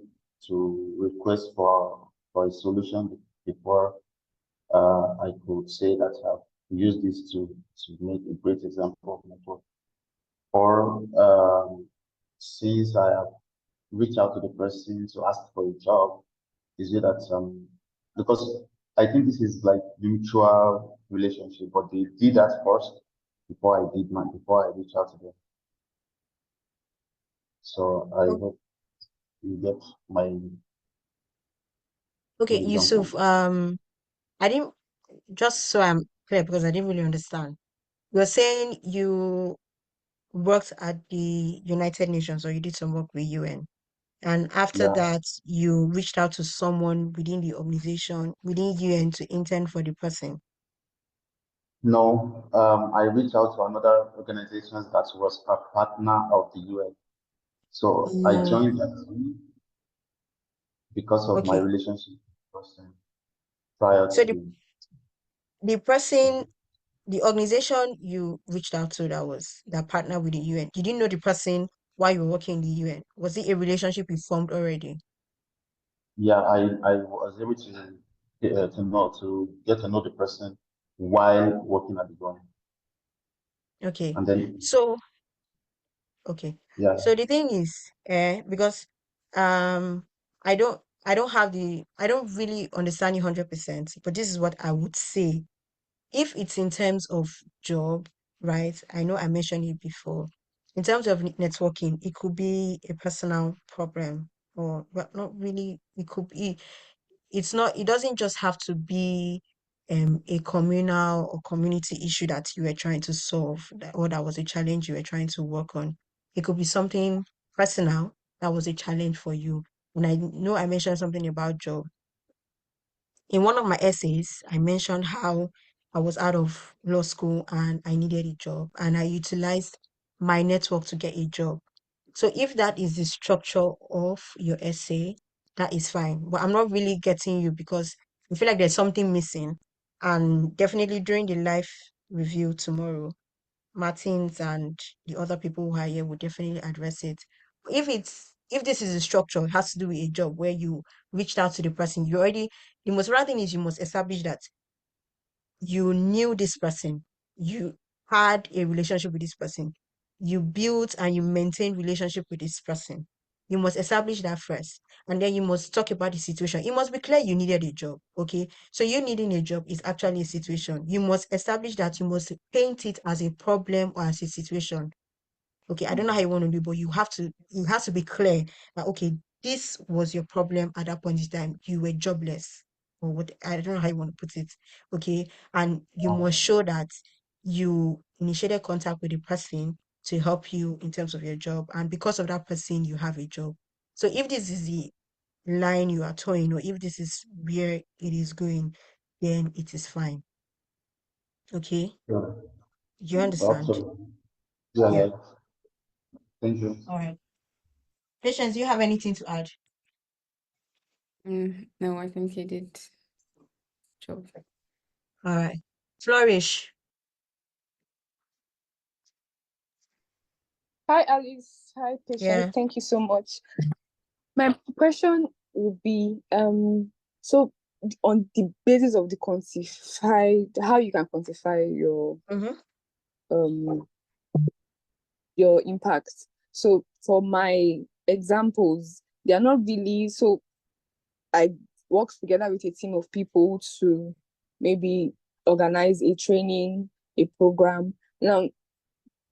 to request for a solution before I could say that I've used this to make a great example of network. Or since I have reached out to the person to ask for a job, is it that because I think this is like mutual relationship, but they did that first before I reached out to them. So I hope you get my Okay, example. Yusuf, I didn't, just so I'm clear, because I didn't really understand. You're saying you worked at the United Nations, or you did some work with UN, and after Yeah. that, you reached out to someone within the organization, within UN, to intern for the person. No, I reached out to another organization that was a partner of the UN. So I joined that team because of my Okay. relationship with the person prior So to. the person, the organization you reached out to that partner with the UN, did you know the person while you were working in the UN? Was it a relationship you formed already? Yeah, I was able to get to know the person while working at the UN. Okay. And then, So, okay. yeah, So the thing is, because um I don't really understand you 100%, but this is what I would say. If it's in terms of job, right? I know I mentioned it before. In terms of networking, it could be a personal problem, or but not really. It could be, it's not, it doesn't just have to be a communal or community issue that you were trying to solve, or that was a challenge you were trying to work on. It could be something personal that was a challenge for you. And I know I mentioned something about job. In one of my essays, I mentioned how I was out of law school and I needed a job, and I utilized my network to get a job. So if that is the structure of your essay, that is fine. But I'm not really getting you, because I feel like there's something missing. And definitely during the live review tomorrow, Martins and the other people who are here will definitely address it. If this is a structure, it has to do with a job where you reached out to the person. The most important thing is you must establish that you knew this person, you had a relationship with this person, you built and you maintained relationship with this person. You must establish that first, and then you must talk about the situation. It must be clear you needed a job. Okay, so you needing a job is actually a situation. You must establish that. You must paint it as a problem or as a situation. Okay, I don't know how you want to do, but you have to be clear that, okay, this was your problem at that point in time. You were jobless, or what, I don't know how you want to put it. Okay, and you must show that you initiated contact with the person to help you in terms of your job, and because of that person, you have a job. So if this is the line you are towing, or if this is where it is going, then it is fine. Okay, yeah, you understand? absolutely. Yeah, Yeah. yeah. Thank you. All right. Patience, do you have anything to add? No, I think he did job. All right. Flourish. Hi, Alice. Hi, Patience. Yeah. Thank you so much. My question would be, so on the basis of the how you can quantify Mm-hmm. um your impact. So for my examples, they are not really, so I worked together with a team of people to maybe organize a training, a program. Now,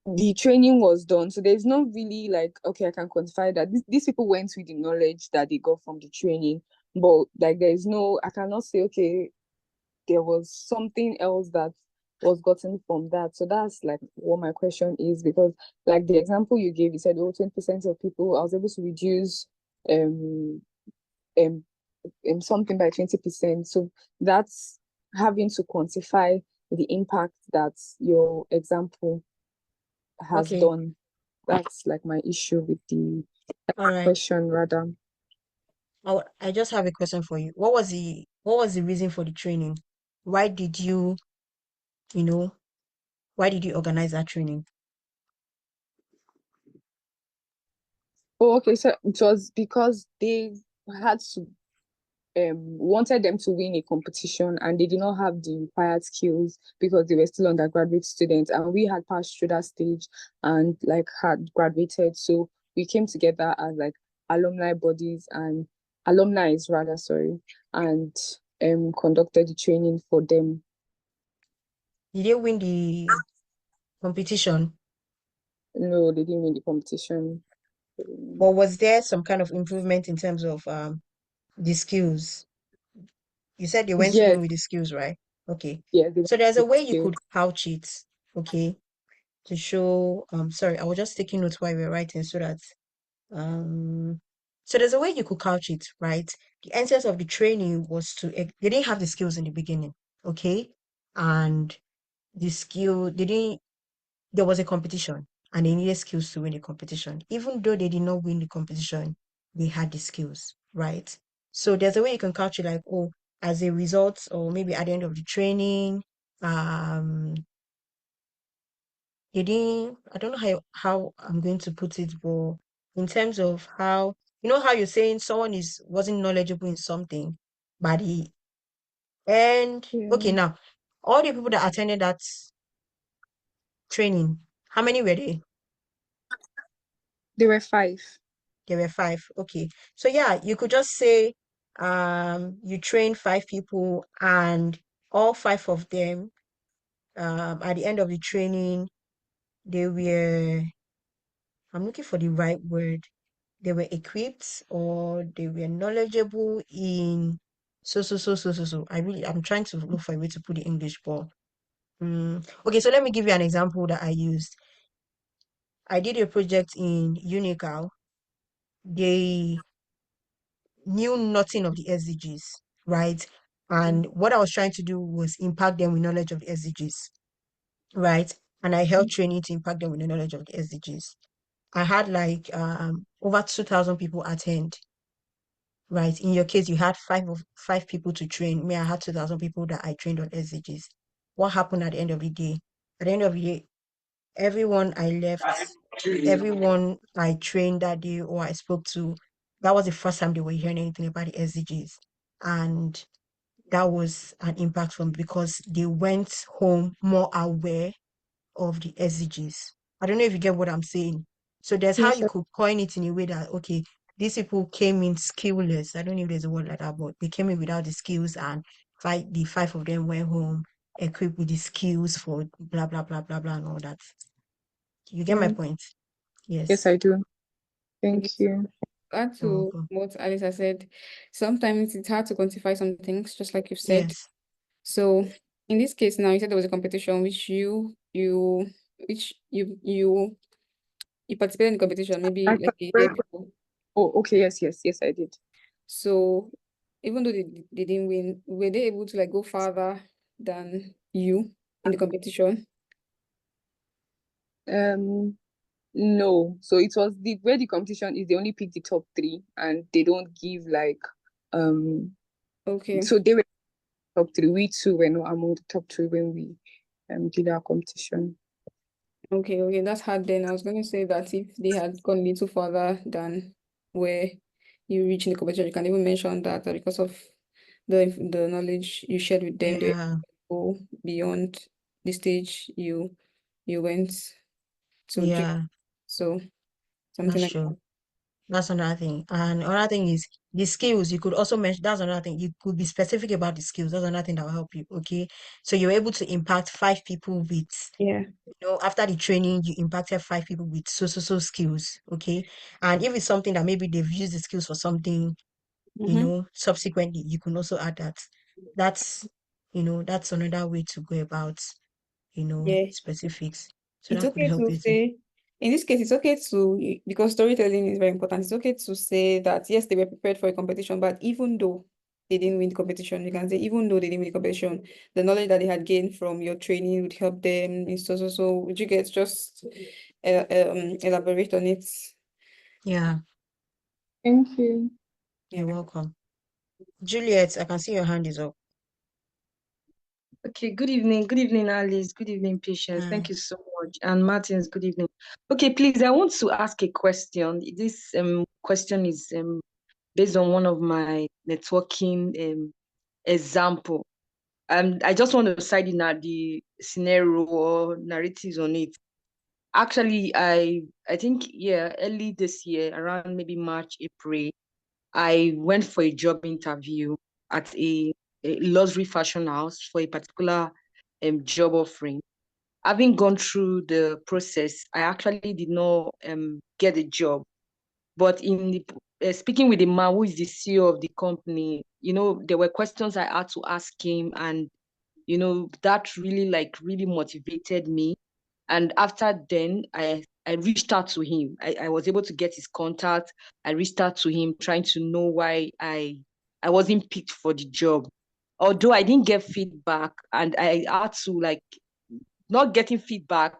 the training was done, so there's not really like, okay, I can quantify that. These people went with the knowledge that they got from the training, but like there's no, I cannot say, okay, there was something else that was gotten from that. So that's like what my question is, because like the example you gave, you said, oh, 20% of people, I was able to reduce um um, something by 20%. So that's having to quantify the impact that your example has Okay. done. That's like my issue with the All right. question rather. I just have a question for you. What was the reason for the training? Why did you, you know, why did you organize that training? Oh, okay. So it was because they had to wanted them to win a competition and they did not have the required skills because they were still undergraduate students, and we had passed through that stage and like had graduated. So we came together as like alumni bodies and alumni rather, sorry, and conducted the training for them. Did they win the competition? No, they didn't win the competition. Or was there some kind of improvement in terms of the skills? You said they went Yes, home with the skills, right? Okay. yes, they So there's a went way with you skills. could couch it, okay, to show sorry, I was just taking notes while we were writing so that um so there's a way you could couch it, right? The essence of the training was they didn't have the skills in the beginning, okay? And the skill they didn't there was a competition and they needed skills to win the competition. Even though they did not win the competition, they had the skills, right? So there's a way you can couch it like, oh, as a result, or maybe at the end of the training, um, you didn't, I don't know how I'm going to put it, but in terms of how, how you're saying someone wasn't knowledgeable in something, but okay, Yeah, now, all the people that attended that training, how many were they? they were 5. There were 5. Okay. So yeah, you could just say you train 5 people and all 5 of them at the end of the training they were I'm looking for the right word. They were equipped or they were knowledgeable in so. I'm trying to look for a way to put the English but okay, so let me give you an example that I used. I did a project in Unical. They knew nothing of the SDGs, right? And what I was trying to do was impact them with knowledge of the SDGs, right? And I held training to impact them with the knowledge of the SDGs. I had like over 2,000 people attend, right? In your case, you had 5 people to train. Me, I had 2,000 people that I trained on SDGs. What happened at the end of the day? At the end of the day, everyone I left, everyone I trained that day or I spoke to, that was the first time they were hearing anything about the SDGs. And that was an impact from because they went home more aware of the SDGs. I don't know if you get what I'm saying. So there's how yes, you could coin it in a way that, okay, these people came in skillless. I don't know if there's a word like that, but they came in without the skills and the 5 of them went home equipped with the skills for blah, blah, blah, blah, blah, and all that. You get my yeah, point? yes, Yes. I do. Thank Yes. you. Add Oh, to what Alice has said, sometimes it's hard to quantify some things, just like you've said. yes. So in this case now, you said there was a competition which you participated in the competition maybe I like a year thought- before. Oh, okay, yes, I did. So even though they didn't win, were they able to like go farther than you in the competition? No. So it was where the competition is, they only pick the top 3 and they don't give like Okay. So they were top three. We two were not among the top three when we did our competition. Okay, that's hard then. I was going to say that if they had gone a little further than where you reach in the competition, you can even mention that because of the knowledge you shared with them, they Yeah, go beyond the stage you went to do. yeah, So something that's like that. true. That's another thing. And another thing is the skills. You could also mention, that's another thing. You could be specific about the skills. That's another thing that will help you. Okay. So you're able to impact 5 people with, Yeah. after the training, you impacted 5 people with so skills. Okay. And if it's something that maybe they've used the skills for something, Mm-hmm. subsequently, you can also add that. That's, that's another way to go about, Yeah. specifics. So It's that could okay help to you too. say, in this case, it's okay to, because storytelling is very important. It's okay to say that, yes, they were prepared for a competition, but even though they didn't win the competition, you can say, even though they didn't win the competition, the knowledge that they had gained from your training would help them in so. Would you get just elaborate on it? Yeah, Thank you. you're Yeah. welcome. Juliet, I can see your hand is up. Okay, good evening. Good evening, Alice. Good evening, Patience. Hi. Thank you so much. And Martins, good evening. Okay, please, I want to ask a question. This question is based on one of my networking example. I just want to cite in the scenario or narratives on it. Actually, I think early this year, around maybe March, April, I went for a job interview at a luxury fashion house for a particular job offering. Having gone through the process, I actually did not get a job. But in the speaking with the man who is the CEO of the company, there were questions I had to ask him, and that really motivated me. And after then, I reached out to him. I was able to get his contact. I reached out to him trying to know why I wasn't picked for the job. Although I didn't get feedback, and I had to not getting feedback,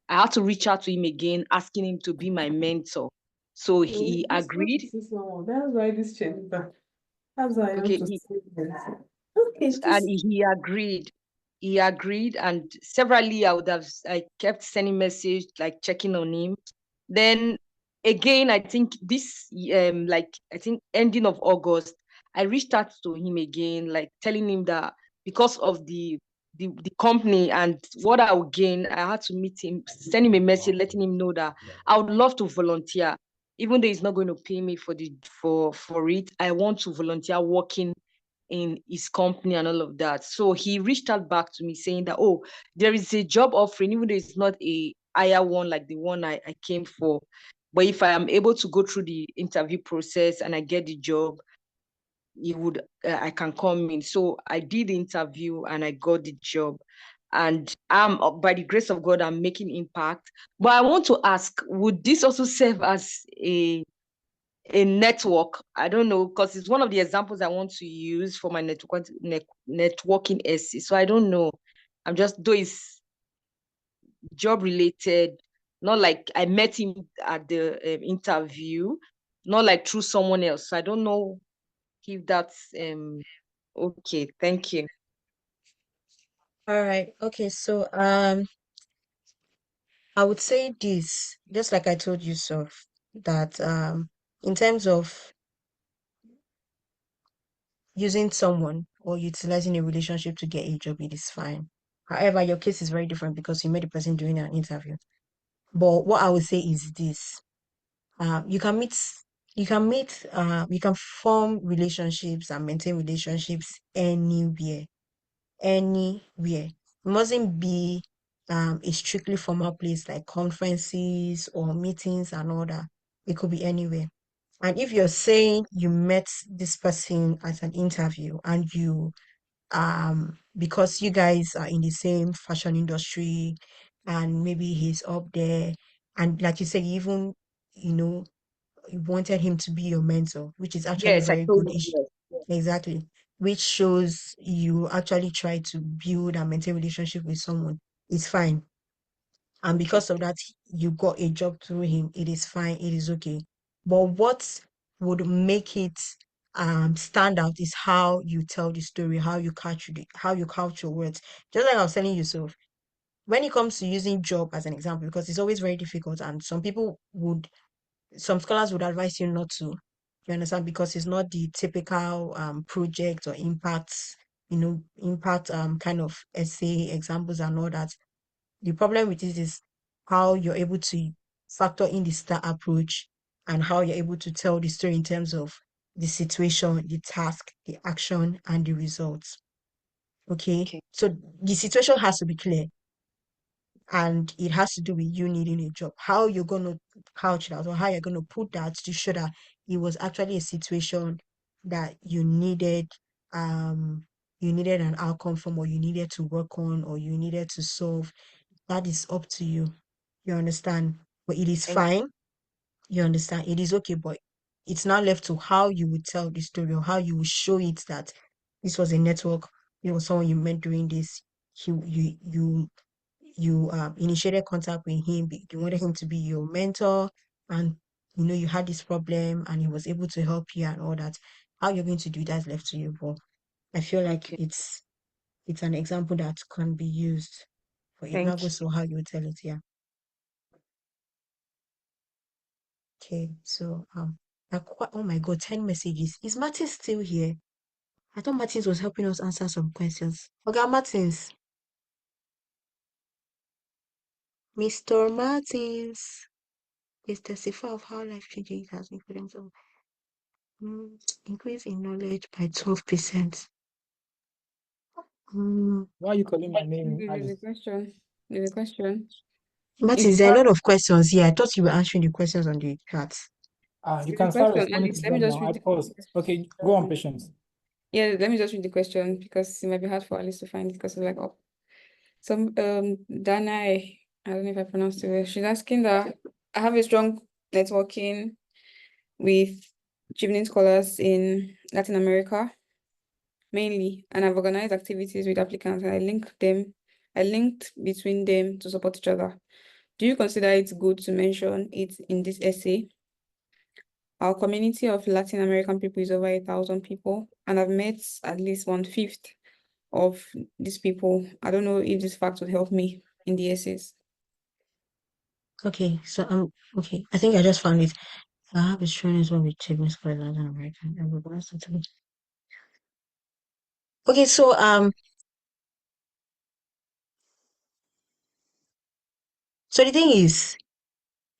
I had to reach out to him again, asking him to be my mentor. So he agreed. That's why this changed. That's why I have Okay, to say that. Okay, and just he agreed. He agreed, and severally I kept sending message, like checking on him. Then again, I think I think ending of August, I reached out to him again, like telling him that because of the company and what I would gain, I had to meet him, send him a message, letting him know that I would love to volunteer, even though he's not going to pay me for it. I want to volunteer working in his company and all of that. So he reached out back to me saying that, oh, there is a job offering, even though it's not a higher one like the one I came for. But if I am able to go through the interview process and I get the job, I can come in. So I did the interview and I got the job. And by the grace of God, I'm making impact. But I want to ask, would this also serve as a network? I don't know, because it's one of the examples I want to use for my networking essay. So I don't know. I'm just, though it's job related, not like I met him at the interview, not like through someone else. So I don't know if that's okay. Thank you. All right. Okay. So, I would say this, just like I told you, so that in terms of using someone or utilizing a relationship to get a job, it is fine. However, your case is very different because you met the person during an interview. But what I would say is this: you can meet, you can form relationships and maintain relationships anywhere, anywhere. It mustn't be a strictly formal place like conferences or meetings and all that. It could be anywhere. And if you're saying you met this person at an interview and you because you guys are in the same fashion industry and maybe he's up there, and like you said, you even you know you wanted him to be your mentor, which is actually Yes, I very told good. him yes. Exactly. Which shows you actually try to build and maintain relationship with someone. It's fine. And Okay. because of that, you got a job through him. It is fine. It is okay. But what would make it stand out is how you tell the story, how you couch your words. Just like I was telling you, so when it comes to using job as an example, because it's always very difficult, and some scholars would advise you not to. You understand? Because it's not the typical project or impact kind of essay examples and all that. The problem with this is how you're able to factor in the STAR approach and how you're able to tell the story in terms of the situation, the task, the action, and the results. Okay. Okay. So the situation has to be clear, and it has to do with you needing a job. How you're going to couch that, or how you're going to put that to show that it was actually a situation that you needed an outcome from, or you needed to work on, or you needed to solve. That is up to you. You understand? But it is Thank fine. You understand? It is okay, but it's now left to how you would tell the story, or how you would show it that this was a network, it was someone you met doing this. You initiated contact with him. You wanted him to be your mentor, and you had this problem, and he was able to help you and all that. How you're going to do that is left to you. But I feel like you. it's an example that can be used, but it now Thank you. goes to how you would tell it. Yeah. Okay. So oh my God, 10 messages. Is Martin still here? I thought Martins was helping us answer some questions. Okay, Martins. Mr. Martins. Is testify of how life changing it has been for them. So, increase in knowledge by 12%. Why are you calling my name, There's a Alice? question. There's a question. Martins, Is there are a that lot of questions here. I thought you were answering the questions on the chat. You there's a can start question, responding to Alice? Let me them just now. read I the paused. Okay, go on, Patience. Yeah, let me just read the question because it might be hard for Alice to find it because it's like oh. So Dana, I don't know if I pronounced it well. She's asking that I have a strong networking with evening scholars in Latin America mainly, and I've organized activities with applicants and I linked between them to support each other. Do you consider it good to mention it in this essay? Our community of Latin American people is over 1,000 people, and I've met at least 1/5 of these people. I don't know if this fact would help me in the essays. Okay, so okay. I think I just found it. I have a strong as well with Chinese for Latin American. And we're gonna start to- Okay, so the thing is,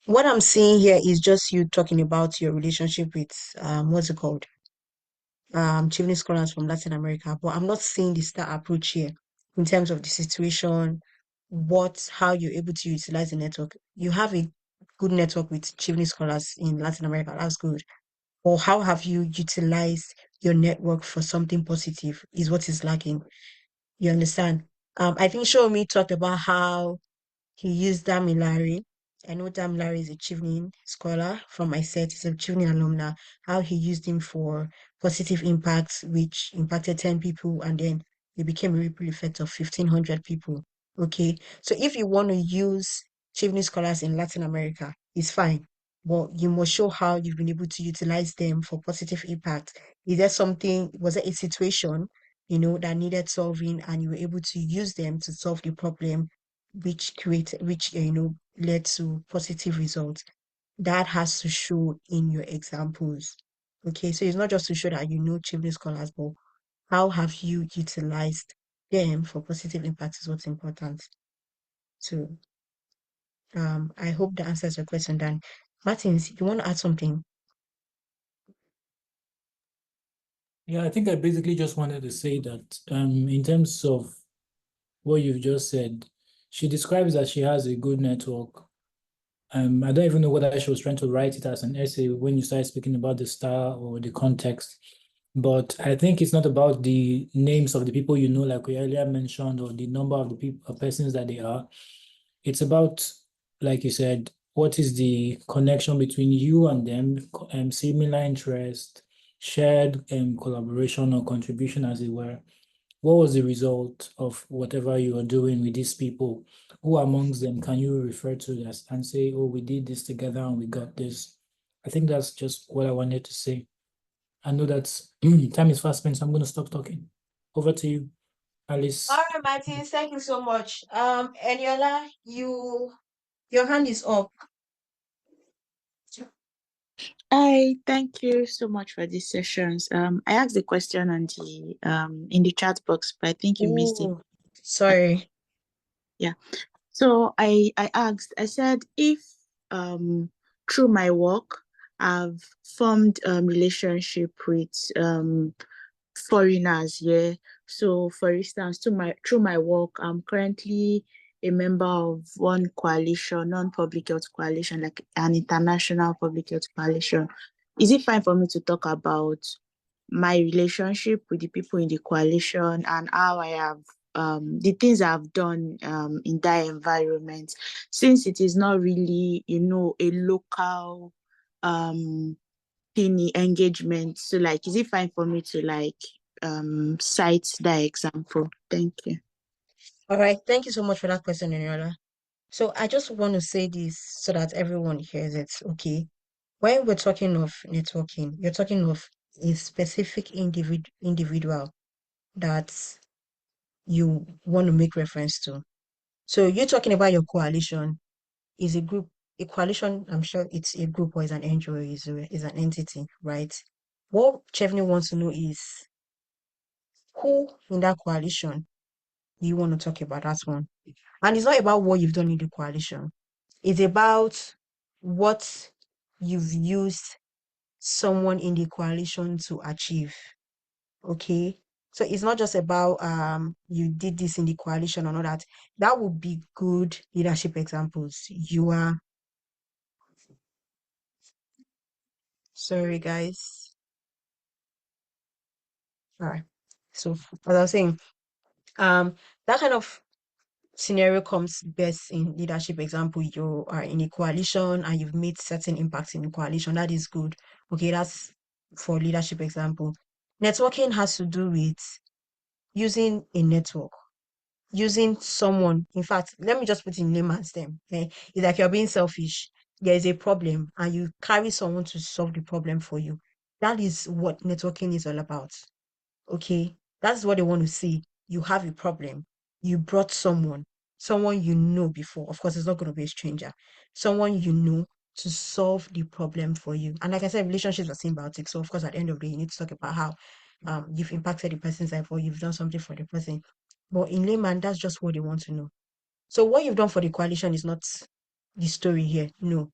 what I'm seeing here is just you talking about your relationship with what's it called? Children scholars from Latin America, but I'm not seeing the STAR approach here in terms of the situation, how you're able to utilize the network. You have a good network with children scholars in Latin America, that's good. Or how have you utilized your network for something positive is what is lacking. You understand? I think Shomi talked about how he used Damilari. I know Damilari is a Chevening scholar from my set. He's a Chevening alumna. How he used him for positive impacts, which impacted 10 people, and then it became a ripple effect of 1,500 people. Okay. So if you want to use Chevening scholars in Latin America, it's fine. But you must show how you've been able to utilize them for positive impact. Was there a situation, that needed solving, and you were able to use them to solve the problem which led to positive results? That has to show in your examples. Okay, so it's not just to show that Chiefly scholars, but how have you utilized them for positive impact is what's important. So I hope that answers your question, Dan. Martins, you want to add something? Yeah, I think I basically just wanted to say that in terms of what you've just said, she describes that she has a good network. I don't even know whether she was trying to write it as an essay when you started speaking about the star or the context. But I think it's not about the names of the people like we earlier mentioned, or the number of the people, persons that they are. It's about, like you said, what is the connection between you and them, similar interest, shared collaboration or contribution, as it were. What was the result of whatever you are doing with these people? Who amongst them can you refer to this and say, oh, we did this together and we got this? I think that's just what I wanted to say. I know that time is fast spent, so I'm going to stop talking. Over to you, Alice. All right, Martins, thank you so much. Eniola, your hand is up. Hi, thank you so much for these sessions. I asked the question on the in the chat box, but I think you missed it. Ooh, sorry. Yeah. So I asked, I said if through my work I've formed relationship with foreigners, yeah. So for instance, through my work, I'm currently a member of one coalition, non-public health coalition, like an international public health coalition. Is it fine for me to talk about my relationship with the people in the coalition and how I have the things I've done in that environment, since it is not really, a local engagement. So like, is it fine for me to cite that example? Thank you. All right, thank you so much for that question, Eniola. So I just want to say this so that everyone hears it, okay? When we're talking of networking, you're talking of a specific individual that you want to make reference to. So you're talking about your coalition is a group, a coalition, I'm sure it's a group or is an NGO, is an entity, right? What Chevney wants to know is who in that coalition you want to talk about. That one. And it's not about what you've done in the coalition. It's about what you've used someone in the coalition to achieve. Okay. So it's not just about you did this in the coalition or not that. That would be good leadership examples. You are sorry guys. All right. So as I was saying, that kind of scenario comes best in leadership example. You are in a coalition and you've made certain impacts in the coalition. That is good. Okay, that's for leadership example. Networking has to do with using a network, using someone. In fact, let me just put in layman's term. Okay? It's like you're being selfish. There is a problem and you carry someone to solve the problem for you. That is what networking is all about. Okay, that's what they want to see. You have a problem. You brought someone you know before. Of course, it's not going to be a stranger. Someone you know to solve the problem for you. And like I said, relationships are symbiotic. So of course, at the end of the day, you need to talk about how you've impacted the person's life or you've done something for the person. But in layman, that's just what they want to know. So what you've done for the coalition is not the story here. No.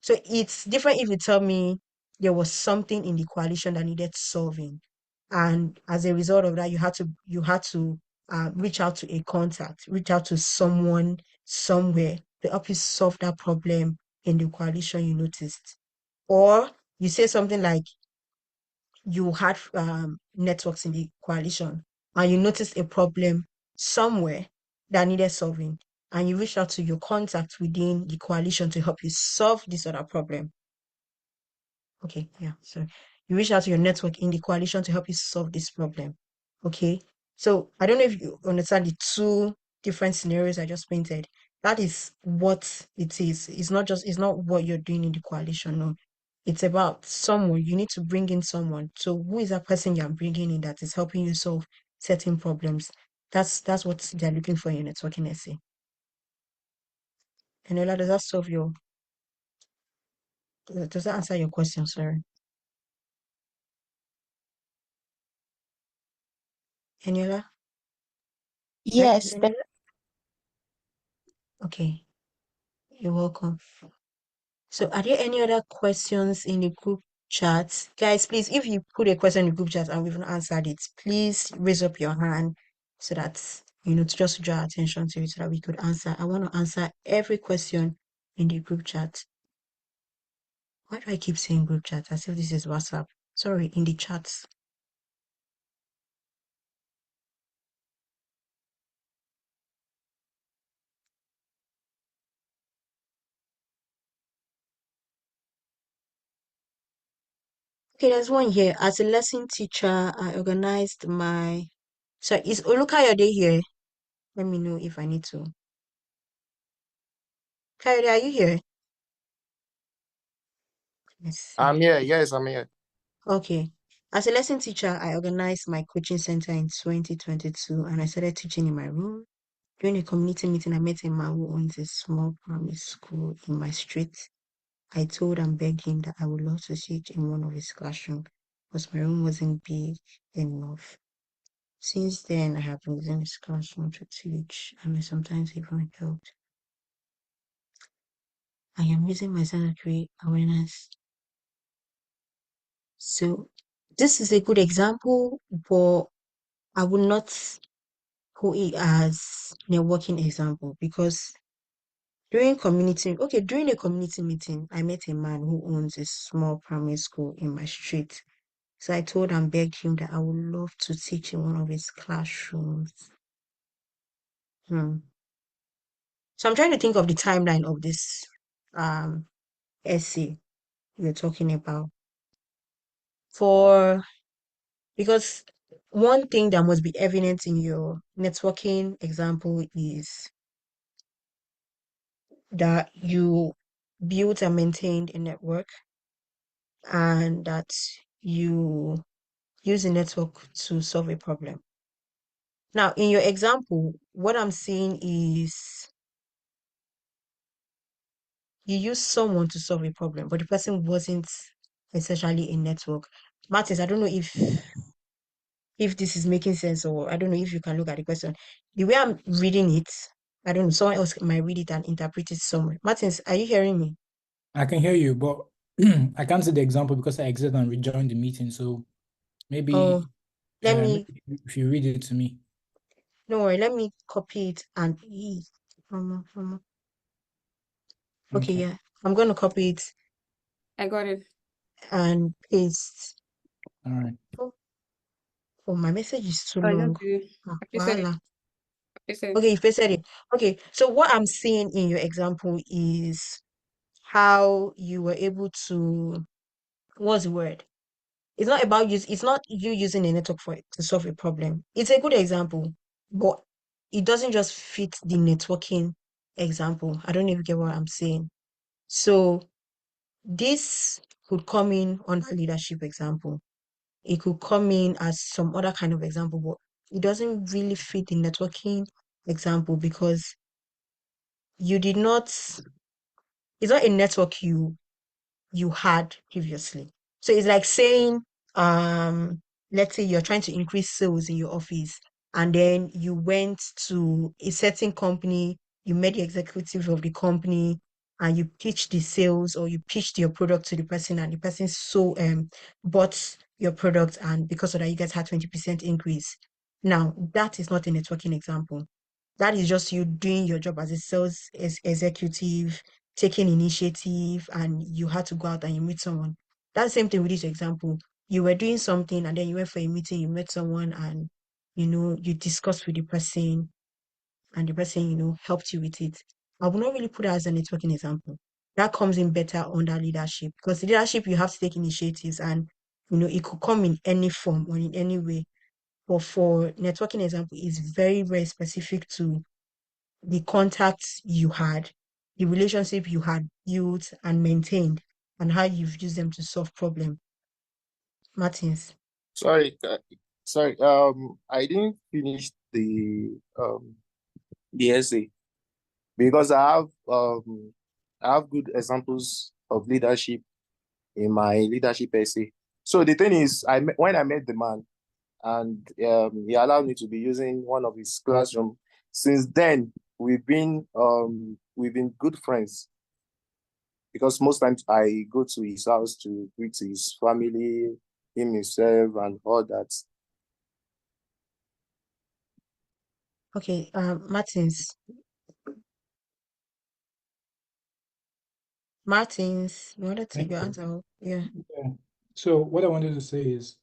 So it's different if you tell me there was something in the coalition that needed solving, and as a result of that, you had to reach out to a contact, reach out to someone somewhere to help you solve that problem in the coalition you noticed, or you say something like you had networks in the coalition and you noticed a problem somewhere that needed solving, and you reached out to your contact within the coalition to help you solve this other problem. Okay, yeah. So you reach out to your network in the coalition to help you solve this problem. Okay. So I don't know if you understand the two different scenarios I just painted. That is what it is. It's not what you're doing in the coalition. No. It's about someone. You need to bring in someone. So who is that person you're bringing in that is helping you solve certain problems? That's what they're looking for in a networking essay. Enola, does that answer your question, sorry? Enola? Yes, Okay, you're welcome. So are there any other questions in the group chat? Guys, please, if you put a question in the group chat and we've not answered it, please raise up your hand so that, to just draw attention to it so that we could answer. I want to answer every question in the group chat. Why do I keep saying group chat as if this is WhatsApp? Sorry, in the chats. Okay, there's one here. As a lesson teacher, I organized my... So is Olukayode here? Let me know if I need to. Kayode, are you here? Let's see. I'm here. Yes, I'm here. Okay. As a lesson teacher, I organized my coaching center in 2022 and I started teaching in my room. During a community meeting, I met a man who owns a small primary school in my street. I told and begged him that I would love to teach in one of his classrooms because my room wasn't big enough. Since then, I have been using his classroom to teach and I sometimes even helped. I am using my sanitary awareness. So this is a good example, but I would not put it as a working example because during a community meeting, I met a man who owns a small primary school in my street. So I told and begged him that I would love to teach in one of his classrooms. So I'm trying to think of the timeline of this essay you're talking about. Because one thing that must be evident in your networking example is that you built and maintained a network and that you use the network to solve a problem. Now, in your example, what I'm seeing is you use someone to solve a problem, but the person wasn't essentially a network. Martins, I don't know if this is making sense, or I don't know if you can look at the question. The way I'm reading it, I don't know, someone else might read it and interpret it somewhere. Martins, are you hearing me? I can hear you, but I can't see the example because I exited and rejoined the meeting. So maybe Let me, if you read it to me. don't worry, let me copy it and okay, yeah. I'm going to copy it I got it. and paste. All right. Oh, my message is too I long. just did. I pasted it. Voila. I pasted it. Okay, you pasted it. Okay, so what I'm seeing in your example is how you were able to, what's the word? It's not about it's not you using a network to solve a problem. It's a good example, but it doesn't just fit the networking example. I don't know if you get what I'm saying. So this could come in on a leadership example. It could come in as some other kind of example, but it doesn't really fit the networking example because you did not, it's not a network you had previously. So it's like saying, let's say you're trying to increase sales in your office, and then you went to a certain company, you met the executive of the company, and you pitched the sales or you pitched your product to the person, and the person bought your product, and because of that, you guys had 20% increase. Now, that is not a networking example. That is just you doing your job as a sales executive, taking initiative, and you had to go out and you meet someone. That same thing with this example. You were doing something and then you went for a meeting, you met someone and you discussed with the person and the person, helped you with it. I would not really put that as a networking example. That comes in better under leadership because leadership, you have to take initiatives and it could come in any form or in any way. But for networking example, it's very, very specific to the contacts you had, the relationship you had built and maintained, and how you've used them to solve problems. Martins. Sorry, I didn't finish the essay because I have good examples of leadership in my leadership essay. So the thing is, when I met the man, and he allowed me to be using one of his classroom. Since then, we've been good friends because most times I go to his house to greet his family, him himself, and all that. Okay, Martins. Martins, you wanted to your answer? Yeah. So what I wanted to say is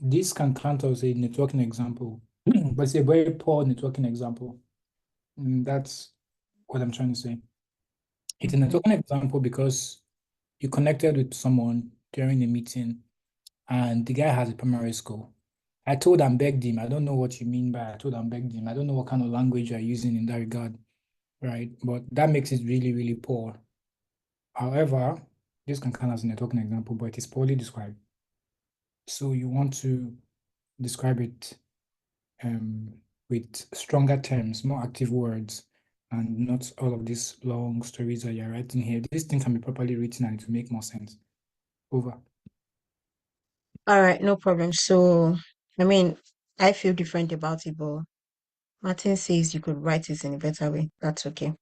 this can count as a networking example, but it's a very poor networking example. That's what I'm trying to say. It's a networking example because you connected with someone during the meeting and the guy has a primary school. I told and begged him, I don't know what you mean by I told and begged him. I don't know what kind of language you're using in that regard, right? But that makes it really, really poor. However, this can count as a networking example, but it is poorly described. So you want to describe it with stronger terms, more active words, and not all of these long stories that you're writing here. This thing can be properly written and it will make more sense. Over. All right, no problem. So, I mean, I feel different about it, but Martin says you could write it in a better way. That's okay.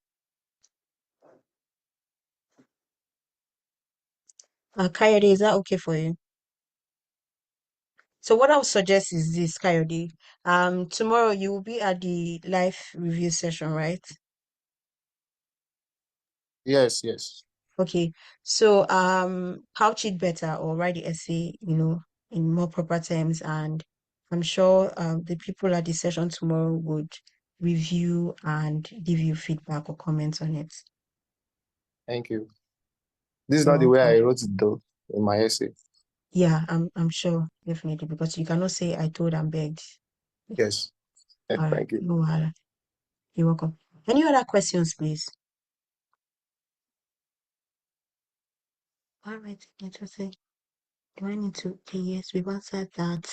Coyote, is that okay for you? So what I would suggest is this, Coyote. Tomorrow you will be at the live review session, right? Yes, yes. Okay. So couch it better or write the essay, in more proper terms, and I'm sure the people at the session tomorrow would review and give you feedback or comments on it. Thank you. This is You're not the way I welcome. wrote it though in my essay. Yeah, I'm sure, definitely, because you cannot say I told and begged. Yes. All right, Thank you. no wahala. You're welcome. Any other questions, please? All right, interesting. Do I need to? Okay, yes, we've answered that.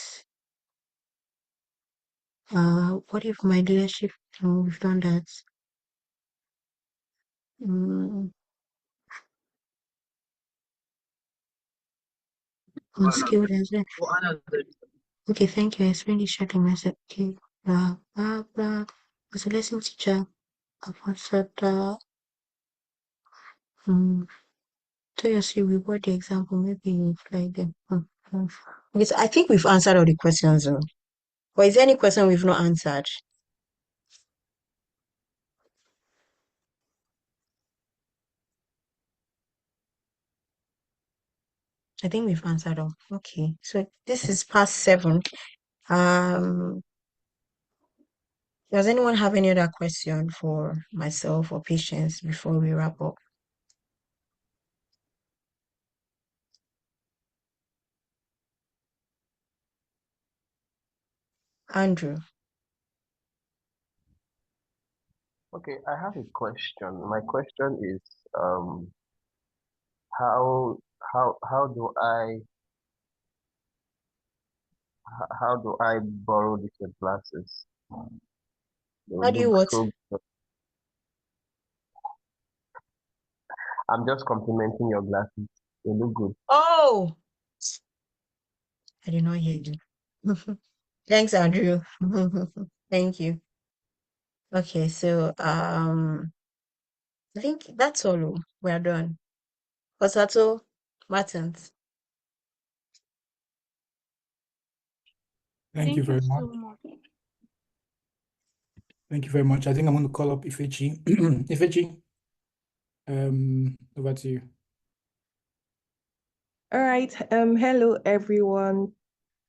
What if my leadership? No, we've done that. Unskilled as well. Okay, thank you. I explained the checking method. Okay, blah blah blah. As a lesson teacher, I've answered that. So you see, we got the example. Maybe you flag them. Yes, I think we've answered all the questions. Though. Or is there any question we've not answered? I think we've answered all. Okay, so this is past 7. Does anyone have any other question for myself or Patience before we wrap up? Andrew. Okay, I have a question. My question is, um, how how do I borrow these glasses? They How do you look what? so good. I'm just complimenting your glasses. They look good. Oh, I did not hear you. Thanks, Andrew. Thank you. Okay, so I think that's all. We're done. Potato Martins. Thank you very much. so much. Thank you very much. I think I'm going to call up Ifechi. Ifechi, over to you. All right. Hello, everyone.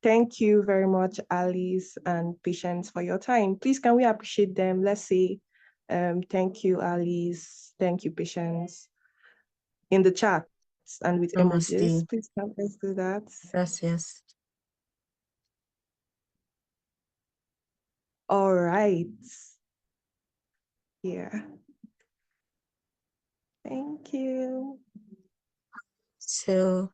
Thank you very much, Alice and Patience, for your time. Please, can we appreciate them? Let's say, thank you, Alice. Thank you, Patience, in the chat and with emojis. Namaste. Please, can let's do that. Gracias. All right. Yeah. Thank you. So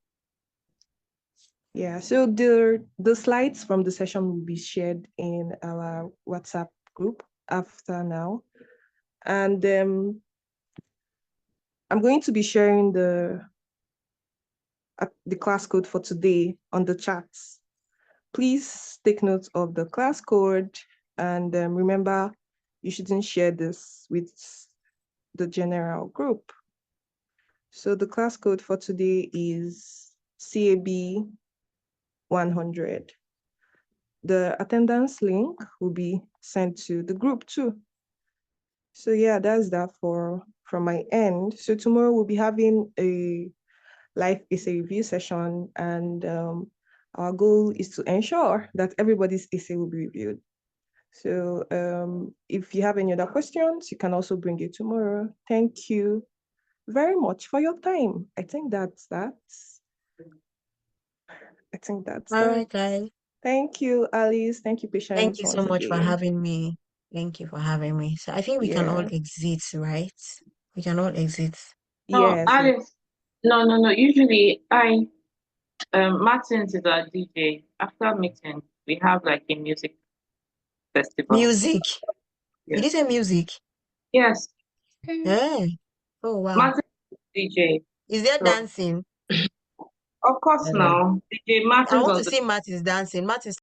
Yeah, so the slides from the session will be shared in our WhatsApp group after now. And I'm going to be sharing the class code for today on the chats. Please take note of the class code and remember you shouldn't share this with the general group. So the class code for today is CAB 100. The attendance link will be sent to the group too. So yeah, that's that from my end. So tomorrow we'll be having a live essay review session, and our goal is to ensure that everybody's essay will be reviewed. So if you have any other questions, you can also bring it tomorrow. Thank you very much for your time. I think that's all right, guys. Thank you, Alice. Thank you, Thank Patience, you so once much for again. having me. Thank you for having me. So I think we can all Yeah. exit, right? We can all exit. No, Yes. Alice. No. Usually, Martins is our DJ. After meeting, we have like a music festival. Music. Yes. Did you say music? Yes. Yeah. Oh wow. Martin DJ. Is there So, dancing? of course, now DJ I Martins want on to the see Martins dancing. Martins